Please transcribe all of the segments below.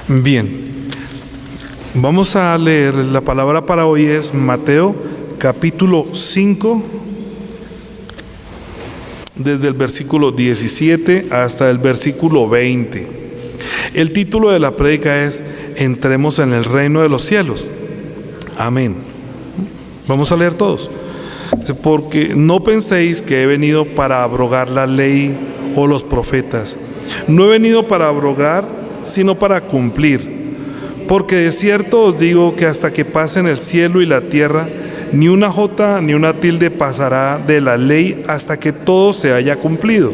Bien, vamos a leer, la palabra para hoy es Mateo capítulo 5, desde el versículo 17 hasta el versículo 20. El título de la prédica es Entremos en el reino de los cielos. Amén. Vamos a leer todos. Porque no penséis que he venido para abrogar la ley o los profetas. No he venido para abrogar, sino para cumplir. Porque de cierto os digo que hasta que pasen el cielo y la tierra, ni una jota ni una tilde pasará de la ley hasta que todo se haya cumplido.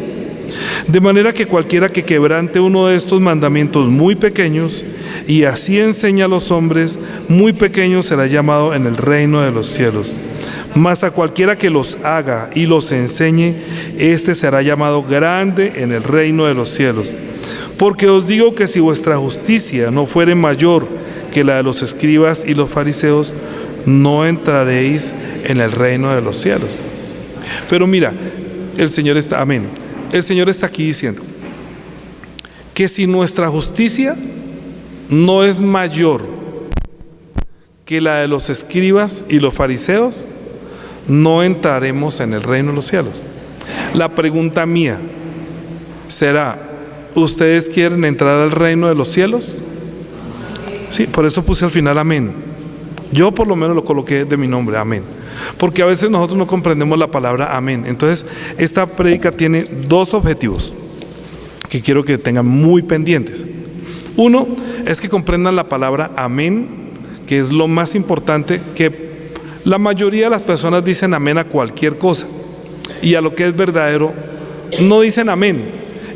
De manera que cualquiera que quebrante uno de estos mandamientos muy pequeños, y así enseña a los hombres, muy pequeño será llamado en el reino de los cielos. Mas a cualquiera que los haga y los enseñe, éste será llamado grande en el reino de los cielos. Porque os digo que si vuestra justicia no fuere mayor que la de los escribas y los fariseos, no entraréis en el reino de los cielos. Pero mira, el Señor está, amén. El Señor está aquí diciendo que si nuestra justicia no es mayor que la de los escribas y los fariseos, no entraremos en el reino de los cielos. La pregunta mía será: ¿ustedes quieren entrar al reino de los cielos? Sí, por eso puse al final amén. Yo por lo menos lo coloqué de mi nombre, amén. Porque a veces nosotros no comprendemos la palabra amén. Entonces, esta prédica tiene dos objetivos que quiero que tengan muy pendientes. Uno es que comprendan la palabra amén, que es lo más importante, que la mayoría de las personas dicen amén a cualquier cosa, y a lo que es verdadero no dicen amén.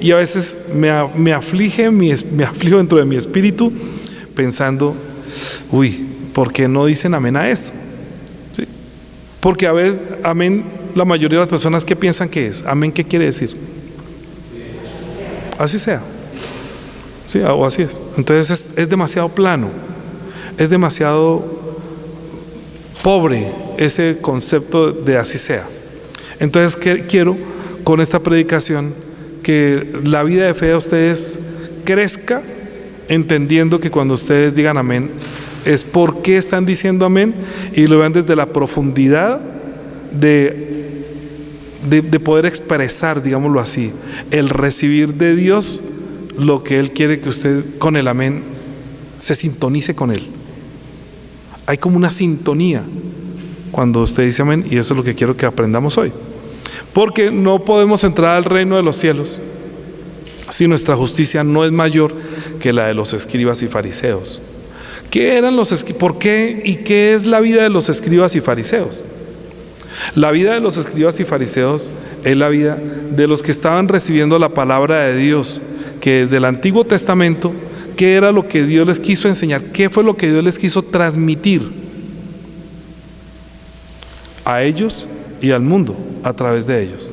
Y a veces me aflige dentro de mi espíritu pensando, ¿por qué no dicen amén a esto? ¿Sí? Porque a veces amén, la mayoría de las personas, ¿qué piensan que es? Amén, ¿qué quiere decir? Así sea. Sí, o así es. Entonces es demasiado plano, es demasiado pobre ese concepto de así sea. Entonces quiero con esta predicación que la vida de fe de ustedes crezca, entendiendo que cuando ustedes digan amén es por qué están diciendo amén, y lo vean desde la profundidad de poder expresar, digámoslo así, el recibir de Dios lo que Él quiere que usted con el amén se sintonice con Él. Hay como una sintonía cuando usted dice amén, y eso es lo que quiero que aprendamos hoy. Porque no podemos entrar al reino de los cielos si nuestra justicia no es mayor que la de los escribas y fariseos. ¿Qué eran los escribas? ¿Por qué? ¿Y qué es la vida de los escribas y fariseos? La vida de los escribas y fariseos es la vida de los que estaban recibiendo la palabra de Dios, que desde el Antiguo Testamento, ¿qué era lo que Dios les quiso enseñar? ¿Qué fue lo que Dios les quiso transmitir a ellos y al mundo a través de ellos?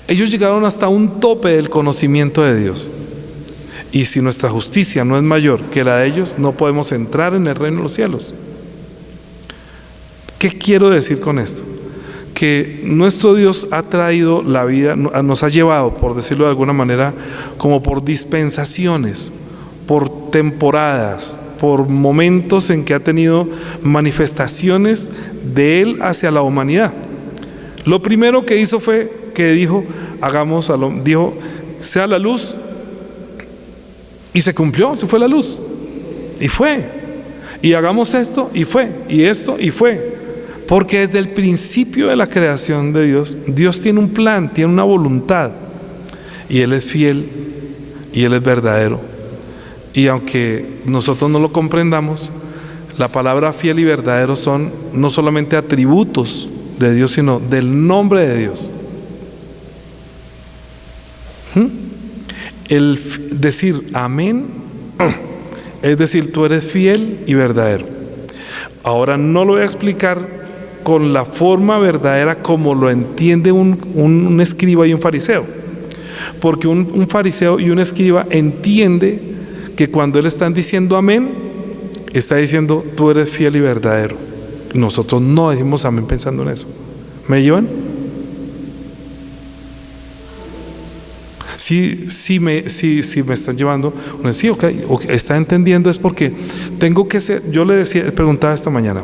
Ellos llegaron hasta un tope del conocimiento de Dios, y si nuestra justicia no es mayor que la de ellos, no podemos entrar en el reino de los cielos. ¿Qué quiero decir con esto? Que nuestro Dios ha traído la vida, nos ha llevado, por decirlo de alguna manera, como por dispensaciones, por temporadas, por momentos en que ha tenido manifestaciones de Él hacia la humanidad. Lo primero que hizo fue que dijo, dijo, sea la luz, y se cumplió, se fue la luz, y fue, y hagamos esto, y fue, y esto, y fue. Porque desde el principio de la creación de Dios, Dios tiene un plan, tiene una voluntad, y Él es fiel, y Él es verdadero. Y aunque nosotros no lo comprendamos, la palabra fiel y verdadero son no solamente atributos de Dios, sino del nombre de Dios. El decir amén es decir, tú eres fiel y verdadero. Ahora no lo voy a explicar con la forma verdadera como lo entiende un escriba y un fariseo, porque un fariseo y un escriba entiende que cuando él está diciendo amén, está diciendo tú eres fiel y verdadero. Nosotros no decimos amén pensando en eso. ¿Me llevan? Si me están llevando, sí, ok, está entendiendo, es porque tengo que ser. Yo le preguntaba esta mañana,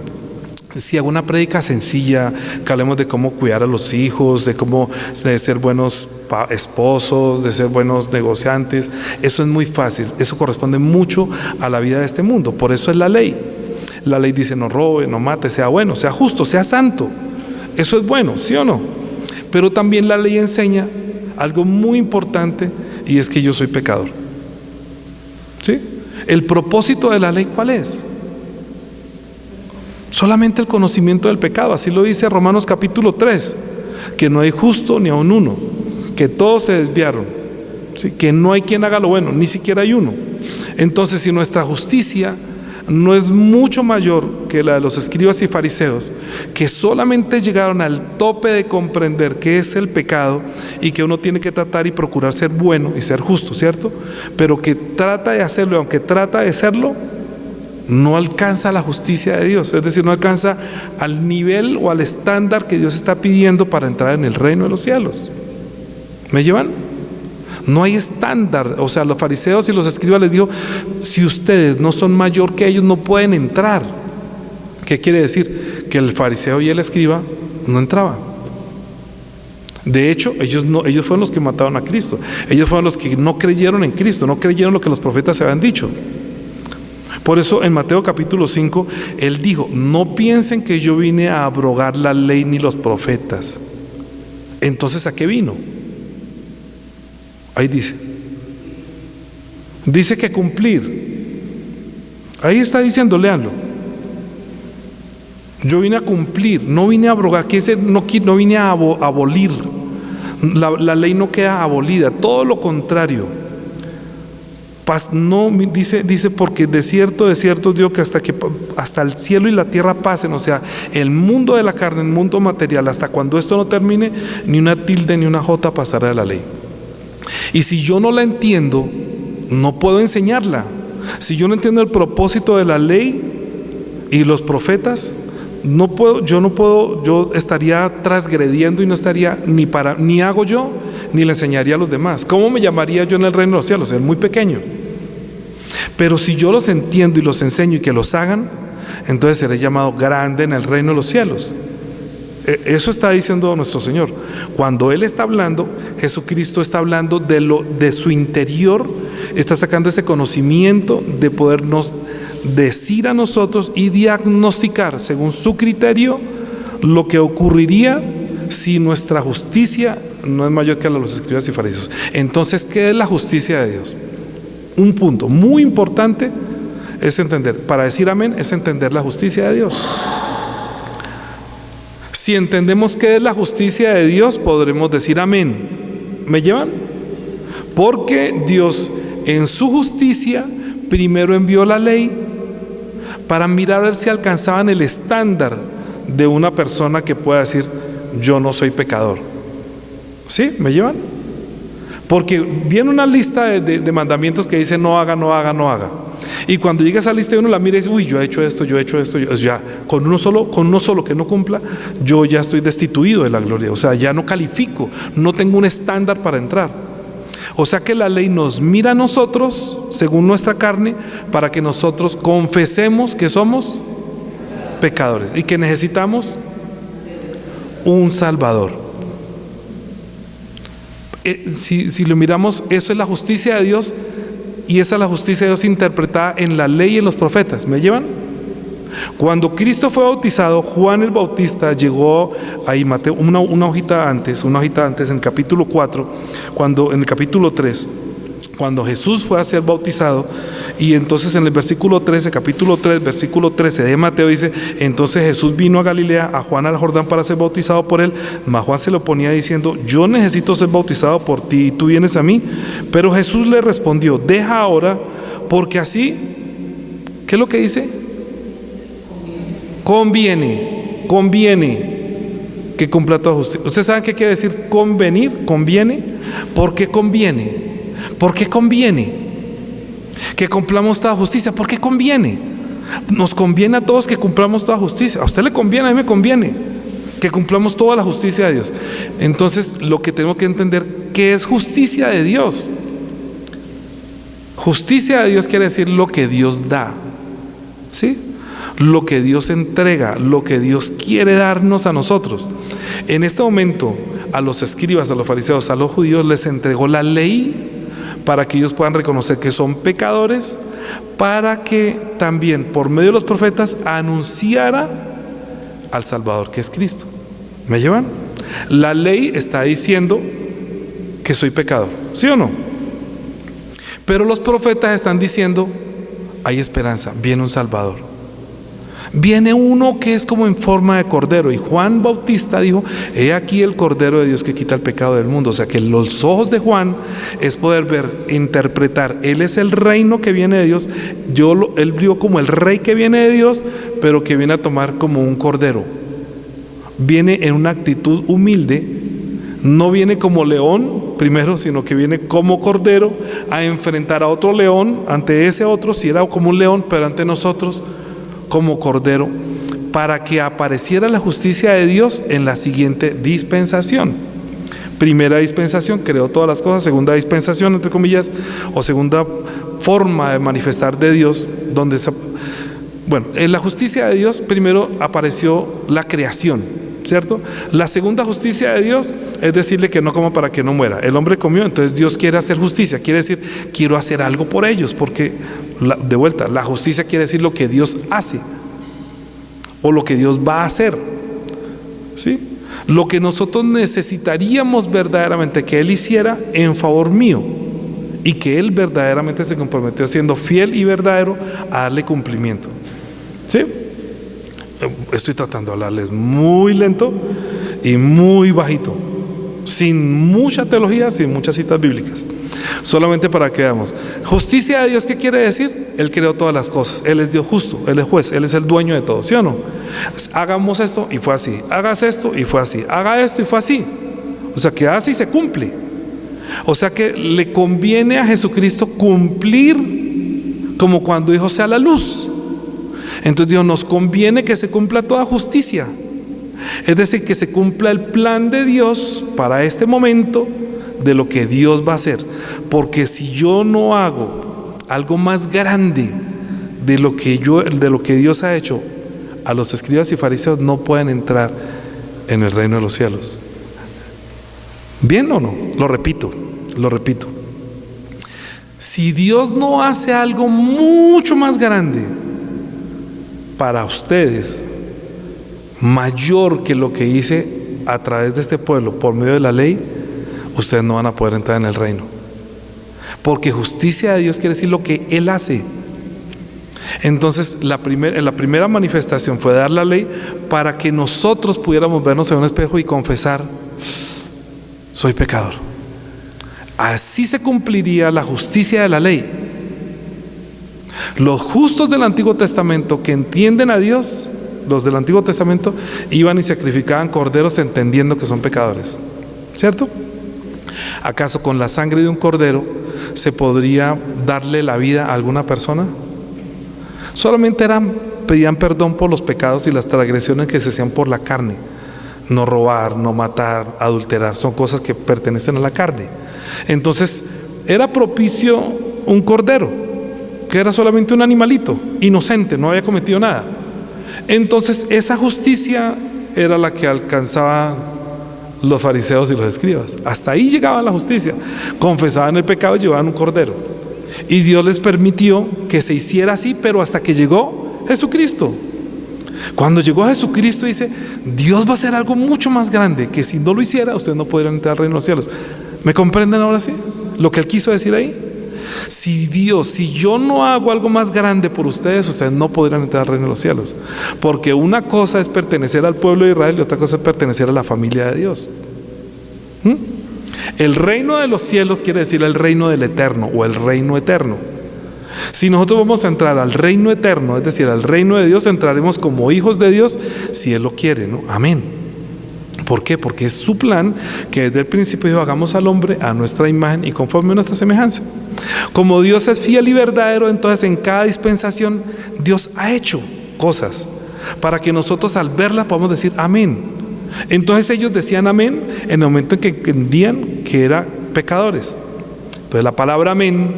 si hago una prédica sencilla, que hablemos de cómo cuidar a los hijos, de ser buenos esposos, de ser buenos negociantes, eso es muy fácil, eso corresponde mucho a la vida de este mundo. Por eso es la ley. La ley dice: no robe, no mate, sea bueno, sea justo, sea santo. Eso es bueno, ¿sí o no? Pero también la ley enseña algo muy importante, y es que yo soy pecador. ¿Sí? El propósito de la ley, ¿cuál es? Solamente el conocimiento del pecado. Así lo dice Romanos capítulo 3, que no hay justo ni aun uno, que todos se desviaron, ¿sí? Que no hay quien haga lo bueno, ni siquiera hay uno. Entonces, si nuestra justicia no es mucho mayor que la de los escribas y fariseos, que solamente llegaron al tope de comprender qué es el pecado y que uno tiene que tratar y procurar ser bueno y ser justo, ¿cierto? Pero que trata de hacerlo, y aunque trata de serlo, no alcanza la justicia de Dios, es decir, no alcanza al nivel o al estándar que Dios está pidiendo para entrar en el reino de los cielos. ¿Me llevan? No hay estándar. O sea, los fariseos y los escribas les dijo: si ustedes no son mayor que ellos, no pueden entrar. ¿Qué quiere decir? Que el fariseo y el escriba no entraban. De hecho, ellos fueron los que mataron a Cristo. Ellos fueron los que no creyeron en Cristo, no creyeron lo que los profetas se habían dicho. Por eso en Mateo capítulo 5 Él dijo: no piensen que yo vine a abrogar la ley ni los profetas. Entonces, ¿a qué vino? Ahí dice que cumplir. Ahí está diciendo, léanlo. Yo vine a cumplir, no vine a abrogar. No vine a abolir. La ley no queda abolida, todo lo contrario. No, dice porque de cierto digo que hasta el cielo y la tierra pasen. O sea, el mundo de la carne, el mundo material, hasta cuando esto no termine, ni una tilde ni una jota pasará de la ley. Y si yo no la entiendo, no puedo enseñarla. Si yo no entiendo el propósito de la ley y los profetas, yo estaría transgrediendo y no estaría ni hago yo, ni le enseñaría a los demás. ¿Cómo me llamaría yo en el reino de los cielos? Es muy pequeño. Pero si yo los entiendo y los enseño y que los hagan, entonces seré llamado grande en el reino de los cielos. Eso está diciendo nuestro Señor. Cuando Él está hablando, Jesucristo está hablando de su interior, está sacando ese conocimiento de podernos decir a nosotros y diagnosticar según su criterio lo que ocurriría si nuestra justicia no es mayor que la de los escribas y fariseos. Entonces, ¿qué es la justicia de Dios? Un punto muy importante es entender, para decir amén, es entender la justicia de Dios. Si entendemos qué es la justicia de Dios, podremos decir amén. ¿Me llevan? Porque Dios en su justicia primero envió la ley para mirar a ver si alcanzaban el estándar de una persona que pueda decir: yo no soy pecador. ¿Sí? ¿Me llevan? Porque viene una lista de mandamientos que dice: no haga, no haga, no haga. Y cuando llega esa lista, uno la mira y dice: uy, yo he hecho esto, ya, con uno solo que no cumpla, yo ya estoy destituido de la gloria. O sea, ya no califico, no tengo un estándar para entrar. O sea que la ley nos mira a nosotros según nuestra carne, para que nosotros confesemos que somos pecadores y que necesitamos un Salvador. Si lo miramos, eso es la justicia de Dios. Y esa es la justicia de Dios interpretada en la ley y en los profetas. ¿Me llevan? Cuando Cristo fue bautizado, Juan el Bautista llegó ahí, Mateo, una hojita antes, en el capítulo 4, en el capítulo 3, cuando Jesús fue a ser bautizado. Y entonces en el versículo 13, capítulo 3, versículo 13 de Mateo dice: entonces Jesús vino a Galilea, a Juan al Jordán, para ser bautizado por él. Mas Juan se lo ponía diciendo: yo necesito ser bautizado por ti, y tú vienes a mí. Pero Jesús le respondió: deja ahora, porque así, ¿qué es lo que dice? Conviene que cumpla toda justicia. ¿Ustedes saben qué quiere decir convenir? Conviene. ¿Por qué conviene? ¿Por qué conviene que cumplamos toda justicia? ¿Por qué conviene? Nos conviene a todos que cumplamos toda justicia. A usted le conviene, a mí me conviene que cumplamos toda la justicia de Dios. Entonces, lo que tenemos que entender, ¿qué es justicia de Dios? Justicia de Dios quiere decir lo que Dios da, ¿sí? Lo que Dios entrega, lo que Dios quiere darnos a nosotros. En este momento, a los escribas, a los fariseos, a los judíos les entregó la ley para que ellos puedan reconocer que son pecadores, para que también por medio de los profetas anunciara al Salvador, que es Cristo. ¿Me llevan? La ley está diciendo que soy pecador, ¿sí o no? Pero los profetas están diciendo, hay esperanza, viene un Salvador. Viene uno que es como en forma de cordero. Y Juan Bautista dijo, he aquí el cordero de Dios que quita el pecado del mundo. O sea que los ojos de Juan es poder ver, interpretar. Él es el reino que viene de Dios. Él vio como el rey que viene de Dios, pero que viene a tomar como un cordero. Viene en una actitud humilde. No viene como león primero, sino que viene como cordero a enfrentar a otro león. Ante ese otro, si era como un león, pero ante nosotros como cordero, para que apareciera la justicia de Dios en la siguiente dispensación. Primera dispensación, creó todas las cosas. Segunda dispensación, entre comillas, o segunda forma de manifestar de Dios, en la justicia de Dios primero apareció la creación, ¿cierto? La segunda justicia de Dios es decirle que no coma para que no muera. El hombre comió, entonces Dios quiere hacer justicia, quiere decir, quiero hacer algo por ellos, porque de vuelta, la justicia quiere decir lo que Dios hace o lo que Dios va a hacer, ¿sí? Lo que nosotros necesitaríamos verdaderamente que Él hiciera en favor mío, y que Él verdaderamente se comprometió siendo fiel y verdadero a darle cumplimiento, ¿sí? Estoy tratando de hablarles muy lento y muy bajito, sin mucha teología, sin muchas citas bíblicas, solamente para que veamos. Justicia de Dios, ¿qué quiere decir? Él creó todas las cosas, Él es Dios justo, Él es juez, Él es el dueño de todo, ¿sí o no? Hagamos esto y fue así, hagas esto y fue así, haga esto y fue así. O sea que hace y se cumple. O sea que le conviene a Jesucristo cumplir, como cuando dijo sea la luz. Entonces Dios, nos conviene que se cumpla toda justicia, es decir, que se cumpla el plan de Dios para este momento de lo que Dios va a hacer. Porque si yo no hago algo más grande de lo que Dios ha hecho, a los escribas y fariseos no pueden entrar en el reino de los cielos. ¿Bien o no? Lo repito. Si Dios no hace algo mucho más grande para ustedes, mayor que lo que hice a través de este pueblo por medio de la ley, ustedes no van a poder entrar en el reino. Porque justicia de Dios quiere decir lo que Él hace. Entonces la primera manifestación fue dar la ley para que nosotros pudiéramos vernos en un espejo y confesar, soy pecador. Así se cumpliría la justicia de la ley. Los justos del Antiguo Testamento que entienden a Dios, los del Antiguo Testamento, iban y sacrificaban corderos entendiendo que son pecadores, ¿cierto? ¿Acaso con la sangre de un cordero se podría darle la vida a alguna persona? Solamente pedían perdón por los pecados y las transgresiones que se hacían por la carne. No robar, no matar, adulterar, son cosas que pertenecen a la carne. Entonces era propicio un cordero, que era solamente un animalito, inocente, no había cometido nada. Entonces esa justicia era la que alcanzaban los fariseos y los escribas. Hasta ahí llegaba la justicia. Confesaban el pecado y llevaban un cordero. Y Dios les permitió que se hiciera así, pero hasta que llegó Jesucristo. Cuando llegó Jesucristo, dice, Dios va a hacer algo mucho más grande, que si no lo hiciera, ustedes no podrían entrar al reino de los cielos. ¿Me comprenden ahora sí? Lo que Él quiso decir ahí. Si yo no hago algo más grande por ustedes no podrán entrar al reino de los cielos. Porque una cosa es pertenecer al pueblo de Israel y otra cosa es pertenecer a la familia de Dios. El reino de los cielos quiere decir el reino del eterno o el reino eterno. Si nosotros vamos a entrar al reino eterno, es decir, al reino de Dios, entraremos como hijos de Dios si Él lo quiere, ¿no? Amén. ¿Por qué? Porque es su plan que desde el principio dijo, hagamos al hombre a nuestra imagen y conforme a nuestra semejanza. Como Dios es fiel y verdadero, entonces en cada dispensación Dios ha hecho cosas para que nosotros al verlas podamos decir amén. Entonces ellos decían amén en el momento en que entendían que era pecadores. Entonces la palabra amén,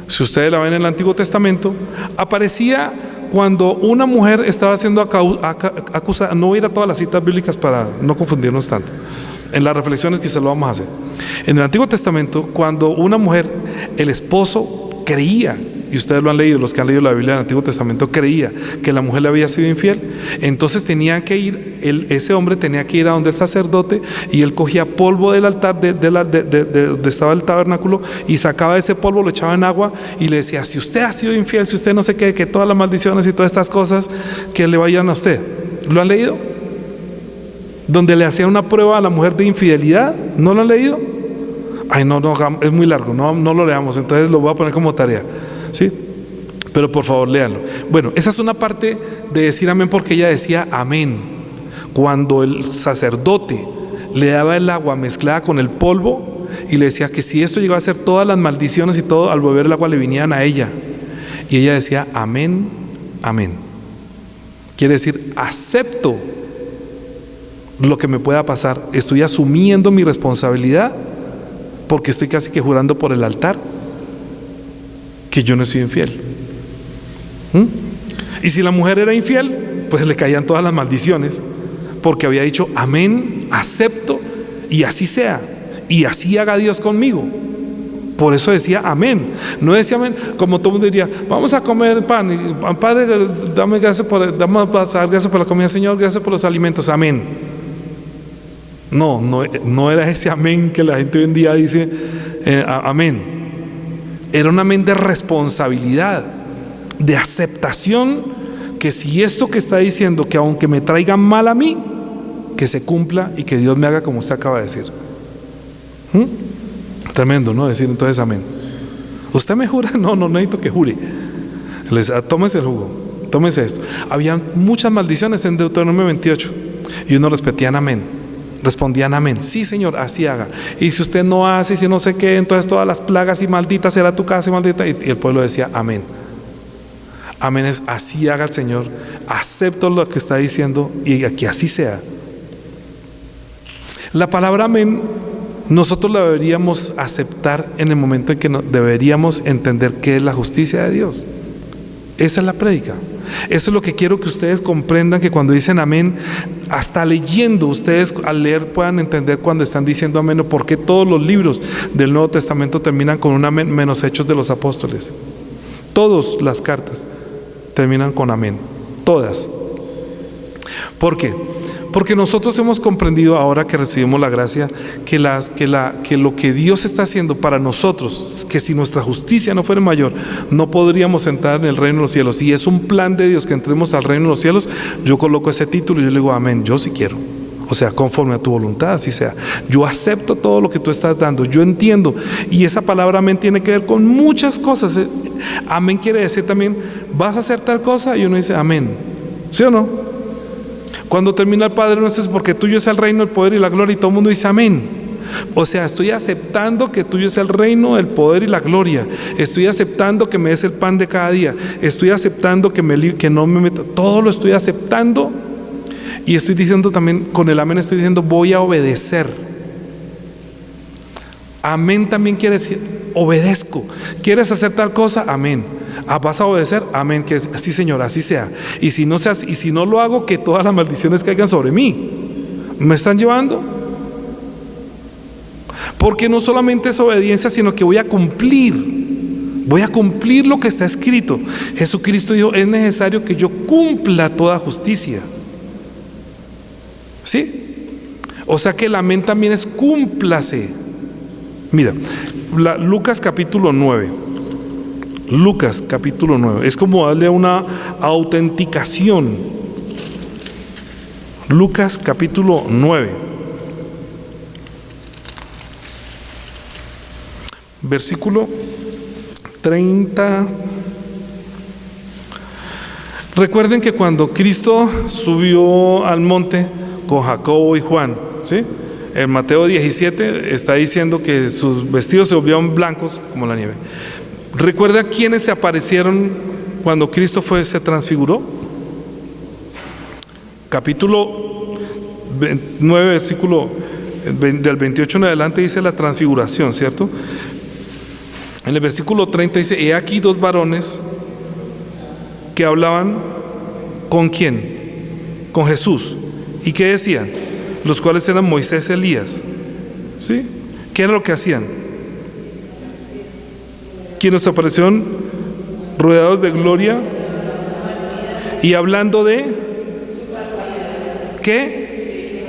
si ustedes la ven en el Antiguo Testamento, aparecía cuando una mujer estaba siendo acusada. No voy a ir a todas las citas bíblicas para no confundirnos tanto. En las reflexiones quizás lo vamos a hacer. En el Antiguo Testamento, cuando una mujer, el esposo creía, y ustedes lo han leído, los que han leído la Biblia del Antiguo Testamento, creía que la mujer le había sido infiel, entonces tenían que ir, ese hombre tenía que ir a donde el sacerdote, y él cogía polvo del altar de donde estaba el tabernáculo, y sacaba ese polvo, lo echaba en agua y le decía: si usted ha sido infiel, si usted no sé qué, que todas las maldiciones y todas estas cosas que le vayan a usted. ¿Lo han leído? Donde le hacían una prueba a la mujer de infidelidad. ¿No lo han leído? Ay, no, es muy largo, no lo leamos, entonces lo voy a poner como tarea, ¿sí? Pero por favor léanlo. Bueno, esa es una parte de decir amén, porque ella decía amén cuando el sacerdote le daba el agua mezclada con el polvo y le decía que si esto llegaba a ser, todas las maldiciones y todo al beber el agua le vinieran a ella, y ella decía amén, amén. Quiere decir, acepto lo que me pueda pasar, estoy asumiendo mi responsabilidad, porque estoy casi que jurando por el altar que yo no soy infiel. Y si la mujer era infiel, pues le caían todas las maldiciones, porque había dicho amén, acepto, y así sea, y así haga Dios conmigo. Por eso decía amén. No decía amén como todo el mundo diría: vamos a comer pan, y, Padre, dame gracias por la comida, Señor, gracias por los alimentos, amén. No era ese amén que la gente hoy en día dice amén. Era un amén de responsabilidad, de aceptación, que si esto que está diciendo, que aunque me traigan mal a mí, que se cumpla y que Dios me haga como usted acaba de decir. Tremendo, ¿no? Decir entonces amén. ¿Usted me jura? No necesito que jure. Tómese el jugo, tómese esto. Había muchas maldiciones en Deuteronomio 28 y uno respondían amén. Respondían amén, sí Señor, así haga. Y si usted no hace, si no sé qué, entonces todas las plagas y malditas será tu casa y maldita. Y el pueblo decía amén. Amén es así haga el Señor, acepto lo que está diciendo y que así sea. La palabra amén nosotros la deberíamos aceptar en el momento en que deberíamos entender qué es la justicia de Dios. Esa es la prédica. Eso es lo que quiero que ustedes comprendan, que cuando dicen amén, hasta leyendo, ustedes al leer puedan entender cuando están diciendo amén, o por qué todos los libros del Nuevo Testamento terminan con un amén, menos Hechos de los Apóstoles. Todas las cartas terminan con amén, todas. ¿Por qué? Porque nosotros hemos comprendido ahora que recibimos la gracia que lo que Dios está haciendo para nosotros, que si nuestra justicia no fuera mayor, no podríamos entrar en el reino de los cielos. Y es un plan de Dios que entremos al reino de los cielos. Yo coloco ese título y yo le digo amén, yo sí quiero. O sea, conforme a tu voluntad, así sea. Yo acepto todo lo que tú estás dando, yo entiendo. Y esa palabra amén tiene que ver con muchas cosas. Amén quiere decir también, vas a hacer tal cosa, y uno dice amén. ¿Sí o no? Cuando termina el Padre Nuestro es porque tuyo es el reino, el poder y la gloria, y todo el mundo dice amén. O sea, estoy aceptando que tuyo es el reino, el poder y la gloria. Estoy aceptando que me des el pan de cada día. Estoy aceptando que no me meta. Todo lo estoy aceptando. Y estoy diciendo también, con el amén estoy diciendo, voy a obedecer. Amén también quiere decir, obedezco. ¿Quieres hacer tal cosa? Amén. ¿Vas a obedecer? Amén, que sí Señor, así sea. Y si no lo hago, que todas las maldiciones caigan sobre mí. ¿Me están llevando? Porque no solamente es obediencia, sino que voy a cumplir lo que está escrito. Jesucristo dijo, es necesario que yo cumpla toda justicia. ¿Sí? O sea que el amén también es cúmplase. Mira, Lucas capítulo 9. Lucas capítulo 9. Es como darle una autenticación. Lucas capítulo 9. Versículo 30. Recuerden que cuando Cristo subió al monte con Jacobo y Juan, ¿sí? En Mateo 17 está diciendo que sus vestidos se volvieron blancos como la nieve. ¿Recuerda quiénes se aparecieron cuando Cristo se transfiguró? Capítulo 9, versículo del 28 en adelante dice la transfiguración, ¿cierto? En el versículo 30 dice: he aquí dos varones que hablaban ¿con quién? Con Jesús. ¿Y qué decían? Los cuales eran Moisés y Elías. ¿Sí? ¿Qué era lo que hacían? Quienes aparecieron rodeados de gloria y hablando de ¿qué?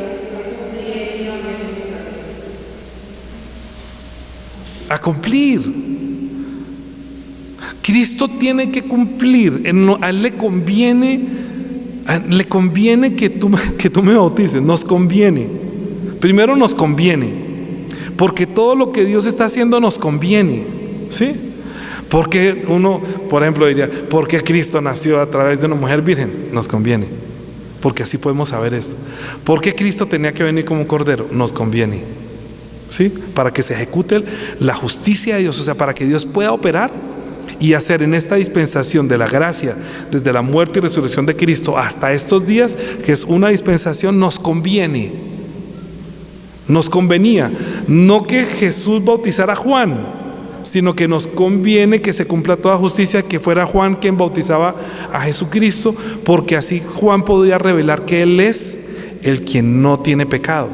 A cumplir. Cristo tiene que cumplir. A él le conviene que tú me bautices. Nos conviene. Primero nos conviene, porque todo lo que Dios está haciendo nos conviene, ¿sí? Porque uno, por ejemplo, diría: ¿por qué Cristo nació a través de una mujer virgen? Nos conviene, porque así podemos saber esto. ¿Por qué Cristo tenía que venir como un cordero? Nos conviene, ¿sí? Para que se ejecute la justicia de Dios, o sea, para que Dios pueda operar y hacer en esta dispensación de la gracia, desde la muerte y resurrección de Cristo hasta estos días, que es una dispensación, nos conviene. Nos convenía, no que Jesús bautizara a Juan, sino que nos conviene que se cumpla toda justicia, que fuera Juan quien bautizaba a Jesucristo, porque así Juan podía revelar que Él es el quien no tiene pecado.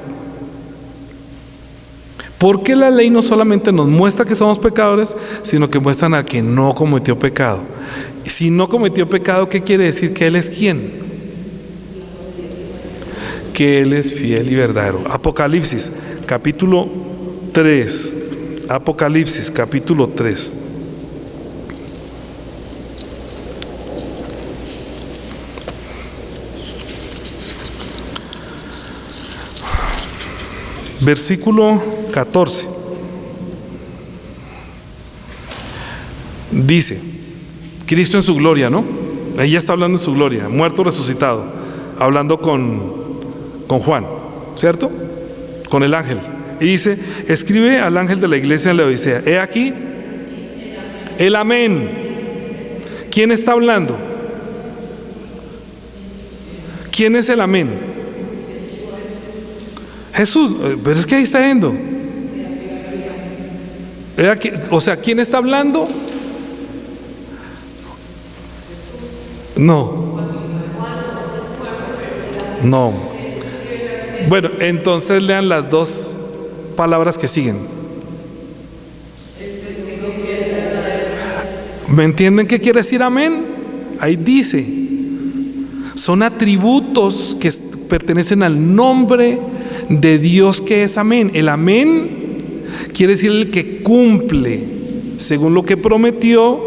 Porque la ley no solamente nos muestra que somos pecadores, sino que muestran al que no cometió pecado. Si no cometió pecado, ¿qué quiere decir? Que Él es ¿quién? Que Él es fiel y verdadero. Apocalipsis capítulo 3. Apocalipsis capítulo 3. Versículo 14. Dice: Cristo en su gloria, ¿no? Ahí ya está hablando en su gloria, muerto, resucitado, hablando con Juan, ¿cierto? Con el ángel. Y dice: escribe al ángel de la iglesia en la Odisea: he aquí el amén. ¿Quién está hablando? ¿Quién es el amén? Jesús. Pero es que ahí está yendo. O sea, ¿quién está hablando? No. Bueno, entonces lean las dos palabras que siguen. ¿Me entienden qué quiere decir amén? Ahí dice: son atributos que pertenecen al nombre de Dios, que es amén. El amén quiere decir el que cumple según lo que prometió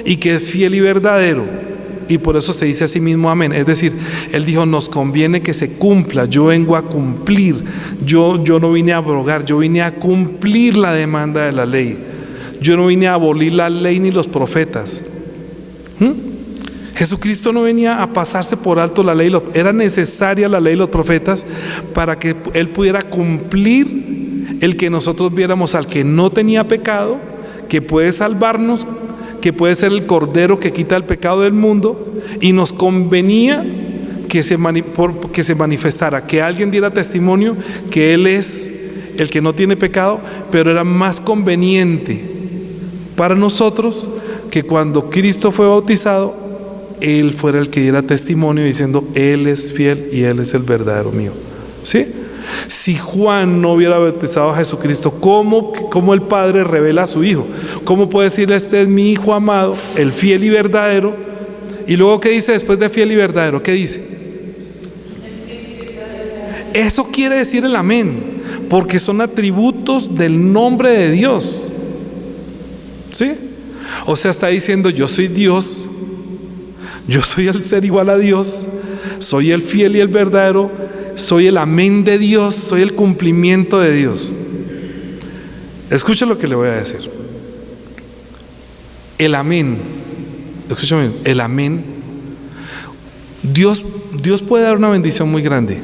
y que es fiel y verdadero. Y por eso se dice a sí mismo amén. Es decir, Él dijo: nos conviene que se cumpla. Yo vengo a cumplir. Yo no vine a abrogar, yo vine a cumplir la demanda de la ley. Yo no vine a abolir la ley ni los profetas. Jesucristo no venía a pasarse por alto la ley. Era necesaria la ley y los profetas para que Él pudiera cumplir el que nosotros viéramos al que no tenía pecado, que puede salvarnos, que puede ser el cordero que quita el pecado del mundo. Y nos convenía que se manifestara, que alguien diera testimonio que Él es el que no tiene pecado. Pero era más conveniente para nosotros que cuando Cristo fue bautizado, Él fuera el que diera testimonio diciendo: Él es fiel y Él es el verdadero mío. ¿Sí? Si Juan no hubiera bautizado a Jesucristo, ¿cómo el Padre revela a su Hijo? ¿Cómo puede decir: este es mi Hijo amado, el fiel y verdadero? Y luego, ¿qué dice después de fiel y verdadero? ¿Qué dice? Eso quiere decir el amén, porque son atributos del nombre de Dios. ¿Sí? O sea, está diciendo: yo soy Dios, yo soy el ser igual a Dios, soy el fiel y el verdadero, soy el amén de Dios, soy el cumplimiento de Dios. Escucha lo que le voy a decir. El amén, escúchame, el amén. Dios puede dar una bendición muy grande.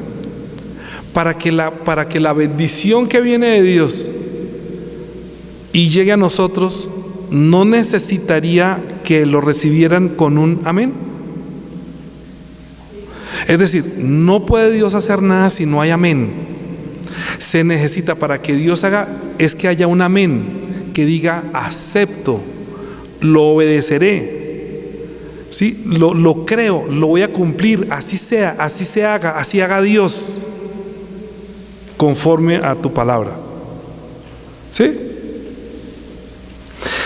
Para que la bendición que viene de Dios y llegue a nosotros, no necesitaría que lo recibieran con un amén. Es decir, no puede Dios hacer nada si no hay amén. Se necesita para que Dios haga, es que haya un amén, que diga acepto, lo obedeceré, ¿sí? Lo creo, lo voy a cumplir, así sea, así se haga, así haga Dios, conforme a tu palabra, ¿sí?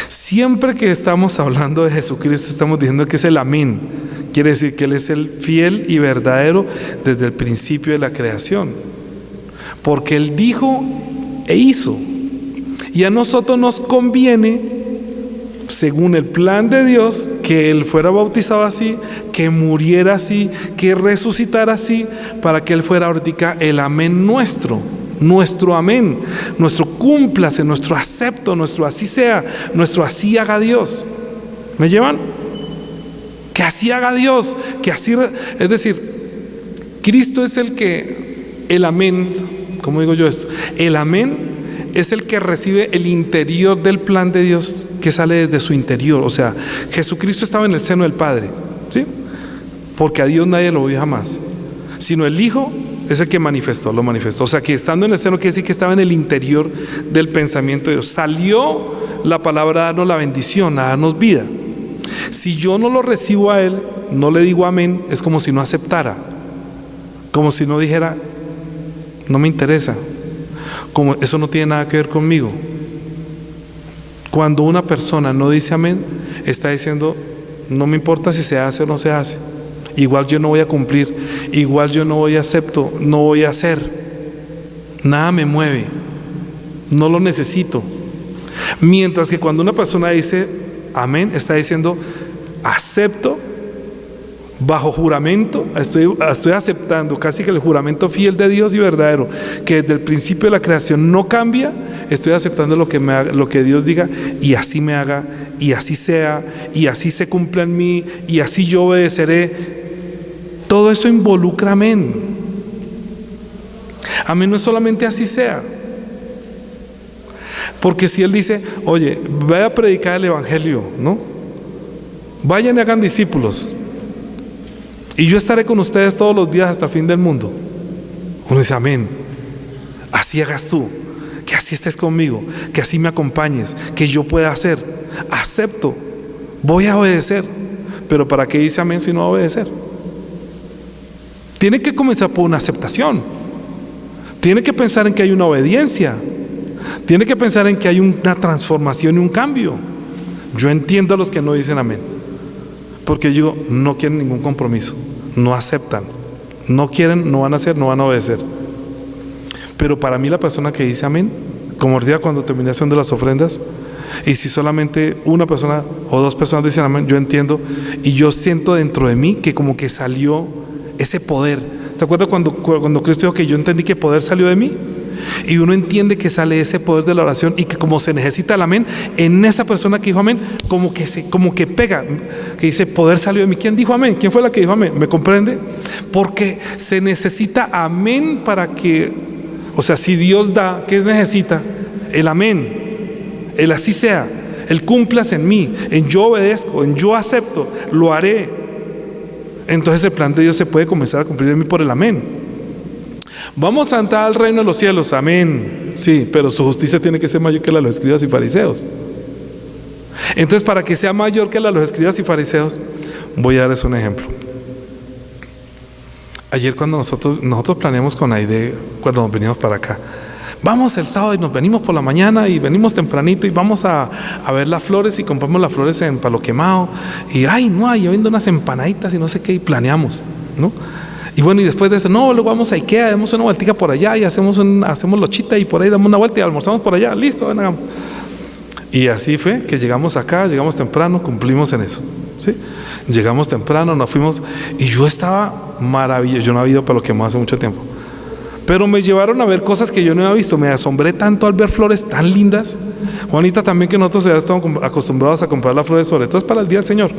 Siempre que estamos hablando de Jesucristo, estamos diciendo que es el amén. Quiere decir que Él es el fiel y verdadero desde el principio de la creación, porque Él dijo e hizo. Y a nosotros nos conviene, según el plan de Dios, que Él fuera bautizado así, que muriera así, que resucitara así, para que Él fuera ahorita el amén nuestro amén, nuestro cúmplase, nuestro acepto, nuestro así sea, nuestro así haga Dios. ¿Me llevan? Que así haga Dios, que así, es decir, Cristo es el amén, ¿cómo digo yo esto? El amén es el que recibe el interior del plan de Dios, que sale desde su interior. O sea, Jesucristo estaba en el seno del Padre, ¿sí? Porque a Dios nadie lo vio jamás, sino el Hijo es el que lo manifestó. O sea, que estando en el seno quiere decir que estaba en el interior del pensamiento de Dios. Salió la palabra a darnos la bendición, a darnos vida. Si yo no lo recibo a Él, no le digo amén, es como si no aceptara, como si no dijera, no me interesa, como eso no tiene nada que ver conmigo. Cuando una persona no dice amén, está diciendo, no me importa si se hace o no se hace, igual yo no voy a cumplir, igual yo no voy a acepto, no voy a hacer, nada me mueve, no lo necesito. Mientras que cuando una persona dice amén, está diciendo acepto bajo juramento, estoy aceptando casi que el juramento fiel de Dios y verdadero, que desde el principio de la creación no cambia. Estoy aceptando lo que Dios diga, y así me haga, y así sea, y así se cumpla en mí, y así yo obedeceré. Todo eso involucra amén. Amén no es solamente así sea, porque si Él dice, oye, vaya a predicar el evangelio, ¿no? Vayan y hagan discípulos, y yo estaré con ustedes todos los días hasta el fin del mundo. Uno dice, amén, así hagas tú, que así estés conmigo, que así me acompañes, que yo pueda hacer. Acepto, voy a obedecer. Pero ¿para qué dice amén si no va a obedecer? Tiene que comenzar por una aceptación, tiene que pensar en que hay una obediencia, tiene que pensar en que hay una transformación y un cambio. Yo entiendo a los que no dicen amén, porque digo, no quieren ningún compromiso, no aceptan, no quieren, no van a hacer, no van a obedecer. Pero para mí la persona que dice amén, como el día cuando terminé haciendo las ofrendas, y si solamente una persona o dos personas dicen amén, yo entiendo, y yo siento dentro de mí que como que salió ese poder. ¿Se acuerda cuando Cristo dijo que yo entendí que poder salió de mí? Y uno entiende que sale ese poder de la oración, y que como se necesita el amén en esa persona que dijo amén, como que pega, que dice poder salió de mí. ¿Quién dijo amén? ¿Quién fue la que dijo amén? ¿Me comprende? Porque se necesita amén para que, o sea, si Dios da, ¿qué necesita? El amén, el así sea, el cumplas en mí, en yo obedezco, en yo acepto, lo haré. Entonces el plan de Dios se puede comenzar a cumplir en mí por el amén. Vamos a entrar al reino de los cielos, amén, sí, pero su justicia tiene que ser mayor que la de los escribas y fariseos. Entonces, para que sea mayor que la de los escribas y fariseos, voy a darles un ejemplo. Ayer cuando nosotros planeamos con Aide, cuando nos venimos para acá, vamos el sábado y nos venimos por la mañana y venimos tempranito y vamos a ver las flores, y compramos las flores en Palo Quemado, y yo vendo unas empanaditas y no sé qué, y planeamos, ¿no? Y bueno, y después de eso, no, luego vamos a Ikea, damos una vueltica por allá y hacemos lochita, y por ahí damos una vuelta y almorzamos por allá, listo, ven, hagamos. Y así fue que llegamos acá, llegamos temprano, cumplimos en eso, ¿sí? Llegamos temprano, nos fuimos, y yo estaba maravilloso. Yo no había ido para lo que más hace mucho tiempo, pero me llevaron a ver cosas que yo no había visto. Me asombré tanto al ver flores tan lindas. Juanita también, que nosotros ya estamos acostumbrados a comprar las flores, sobre todo es para el Día del Señor.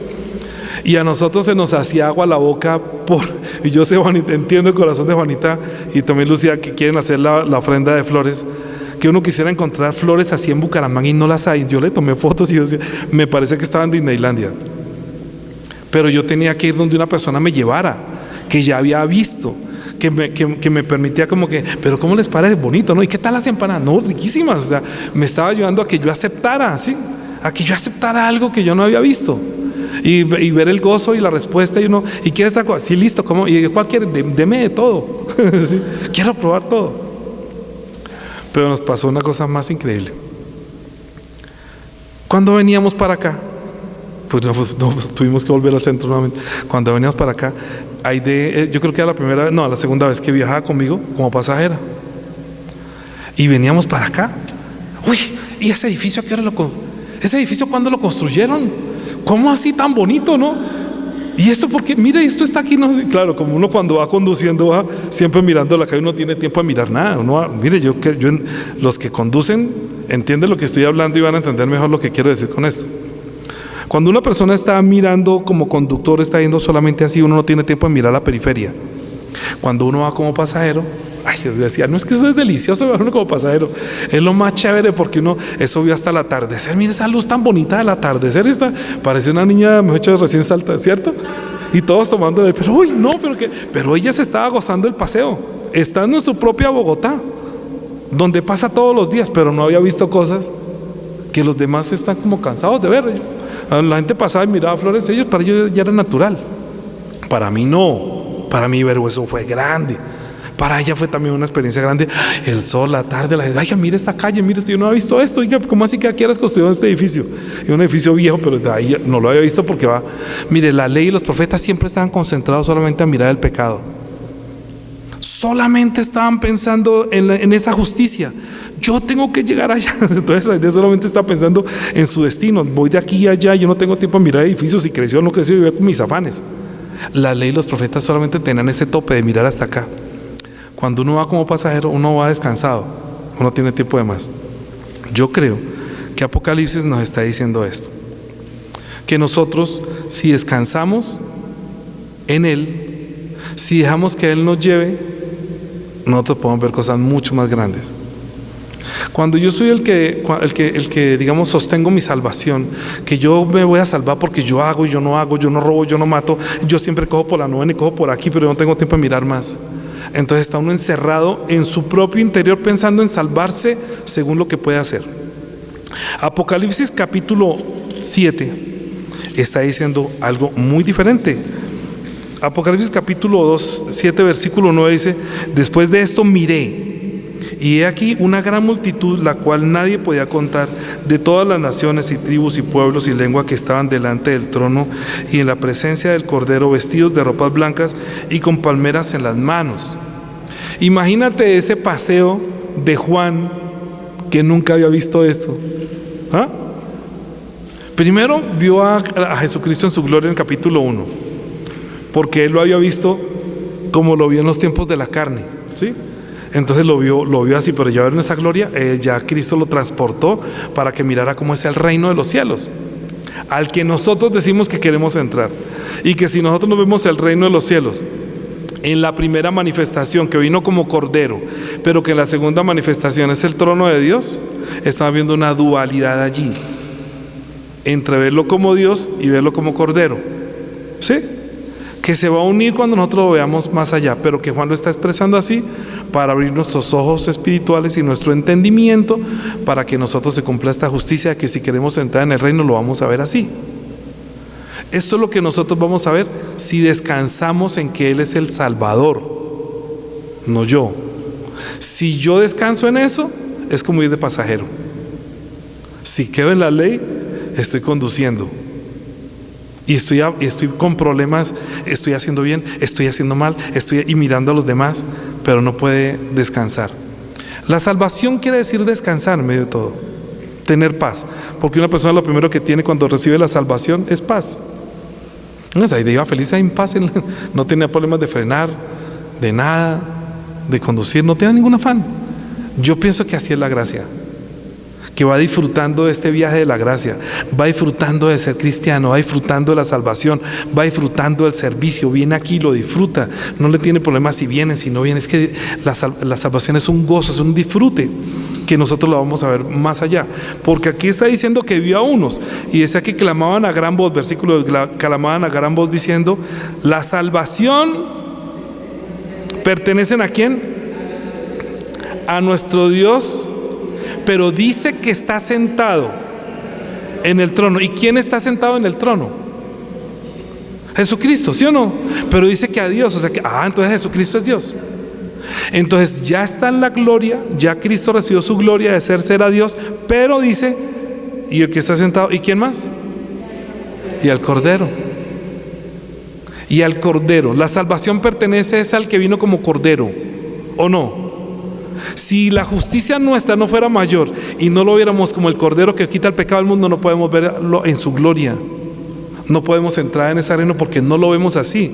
Y a nosotros se nos hacía agua la boca y yo sé, Juanita, entiendo el corazón de Juanita y también Lucía, que quieren hacer la ofrenda de flores, que uno quisiera encontrar flores así en Bucaramanga y no las hay. Yo le tomé fotos y yo decía, me parece que estaba en Disneylandia. Pero yo tenía que ir donde una persona me llevara, que ya había visto, que me permitía como que, pero ¿cómo les parece? Bonito, ¿no? ¿Y qué tal las empanadas? No, riquísimas. O sea, me estaba ayudando a que yo aceptara, ¿sí? A que yo aceptara algo que yo no había visto. Y ver el gozo y la respuesta. Y uno, ¿y quieres esta cosa? Sí, listo, ¿cómo? ¿Y cuál quiere? Deme de todo. ¿Sí? Quiero probar todo. Pero nos pasó una cosa más increíble. Cuando veníamos para acá, pues no, tuvimos que volver al centro nuevamente. Cuando veníamos para acá, yo creo que era la segunda vez que viajaba conmigo como pasajera. Y veníamos para acá. Uy, ¿y ese edificio ese edificio cuándo lo construyeron? ¿Cómo así tan bonito, no? Y eso porque, mire, esto está aquí, no. Claro, como uno cuando va conduciendo va siempre mirando la calle, uno no tiene tiempo a mirar nada. Mire, los que conducen entienden lo que estoy hablando y van a entender mejor lo que quiero decir con esto. Cuando una persona está mirando como conductor, está yendo solamente así, uno no tiene tiempo de mirar la periferia. Cuando uno va como pasajero, yo decía, no, es que eso es delicioso ver uno como pasajero, es lo más chévere porque eso vio hasta el atardecer. Mire esa luz tan bonita del atardecer, parece una niña, mejor dicho, recién salta, ¿cierto? Y todos tomándole, pero ella se estaba gozando el paseo, estando en su propia Bogotá, donde pasa todos los días, pero no había visto cosas que los demás están como cansados de ver. La gente pasaba y miraba flores, para ellos ya era natural. Para mí no, para mí ver eso fue grande. Para ella fue también una experiencia grande. El sol, la tarde, la gente, mire esta calle, mire esto, yo no había visto esto. Oiga, ¿cómo así que aquí eras construido este edificio? Es un edificio viejo, pero de ahí no lo había visto porque mire, la ley y los profetas siempre estaban concentrados solamente a mirar el pecado. Solamente estaban pensando en esa justicia. Yo tengo que llegar allá. Entonces la gente solamente está pensando en su destino. Voy de aquí a allá, yo no tengo tiempo a mirar edificios, si creció o no creció, yo voy con mis afanes. La ley y los profetas solamente tenían ese tope de mirar hasta acá. Cuando uno va como pasajero, uno va descansado, uno tiene tiempo de más. Yo creo que Apocalipsis nos está diciendo esto, que nosotros, si descansamos en Él, si dejamos que Él nos lleve, nosotros podemos ver cosas mucho más grandes. Cuando yo soy el que digamos sostengo mi salvación, que yo me voy a salvar porque yo hago y yo no hago, yo no robo, yo no mato, yo siempre cojo por la novena y cojo por aquí, pero no tengo tiempo de mirar más. Entonces está uno encerrado en su propio interior pensando en salvarse según lo que puede hacer. Apocalipsis capítulo 7 está diciendo algo muy diferente. Apocalipsis capítulo 7 versículo 9 dice: después de esto miré, y he aquí una gran multitud, la cual nadie podía contar, de todas las naciones y tribus y pueblos y lengua, que estaban delante del trono y en la presencia del Cordero, vestidos de ropas blancas y con palmeras en las manos. Imagínate ese paseo de Juan, que nunca había visto esto. Primero vio a Jesucristo en su gloria en el capítulo 1, porque él lo había visto como lo vio en los tiempos de la carne, ¿sí? Entonces lo vio así, pero ya ver en esa gloria, ya Cristo lo transportó para que mirara cómo es el reino de los cielos, al que nosotros decimos que queremos entrar. Y que si nosotros nos vemos el reino de los cielos en la primera manifestación, que vino como cordero, pero que en la segunda manifestación es el trono de Dios, estamos viendo una dualidad allí, entre verlo como Dios y verlo como cordero, ¿sí? Que se va a unir cuando nosotros lo veamos más allá, pero que Juan lo está expresando así para abrir nuestros ojos espirituales y nuestro entendimiento, para que nosotros se cumpla esta justicia, que si queremos entrar en el reino lo vamos a ver así. Esto es lo que nosotros vamos a ver si descansamos en que Él es el Salvador, no yo. Si yo descanso en eso, es como ir de pasajero. Si quedo en la ley, estoy conduciendo y estoy con problemas, estoy haciendo bien, estoy haciendo mal, estoy mirando a los demás, pero no puede descansar. La salvación quiere decir descansar en medio de todo, tener paz, porque una persona lo primero que tiene cuando recibe la salvación es paz. Ahí iba feliz, en paz, no tenía problemas de frenar, de nada, de conducir, no tenía ningún afán. Yo pienso que así es la gracia, que va disfrutando de este viaje de la gracia, va disfrutando de ser cristiano, va disfrutando de la salvación, va disfrutando del servicio, viene aquí, lo disfruta, no le tiene problemas si viene, si no viene. Es que la salvación es un gozo, es un disfrute, que nosotros lo vamos a ver más allá, porque aquí está diciendo que vio a unos, y decía que clamaban a gran voz, versículo, clamaban a gran voz diciendo: la salvación ¿Pertenecen a quién? A nuestro Dios, pero dice que está sentado en el trono. ¿Y quién está sentado en el trono? Jesucristo, ¿sí o no? Pero dice que a Dios, o sea que, entonces Jesucristo es Dios. Entonces ya está en la gloria, ya Cristo recibió su gloria de ser a Dios, pero dice, y el que está sentado, ¿y quién más? Y al Cordero. Y al Cordero. La salvación pertenece al que vino como Cordero, ¿o no? Si la justicia nuestra no fuera mayor y no lo viéramos como el Cordero que quita el pecado del mundo, no podemos verlo en su gloria. No podemos entrar en ese reino porque no lo vemos así.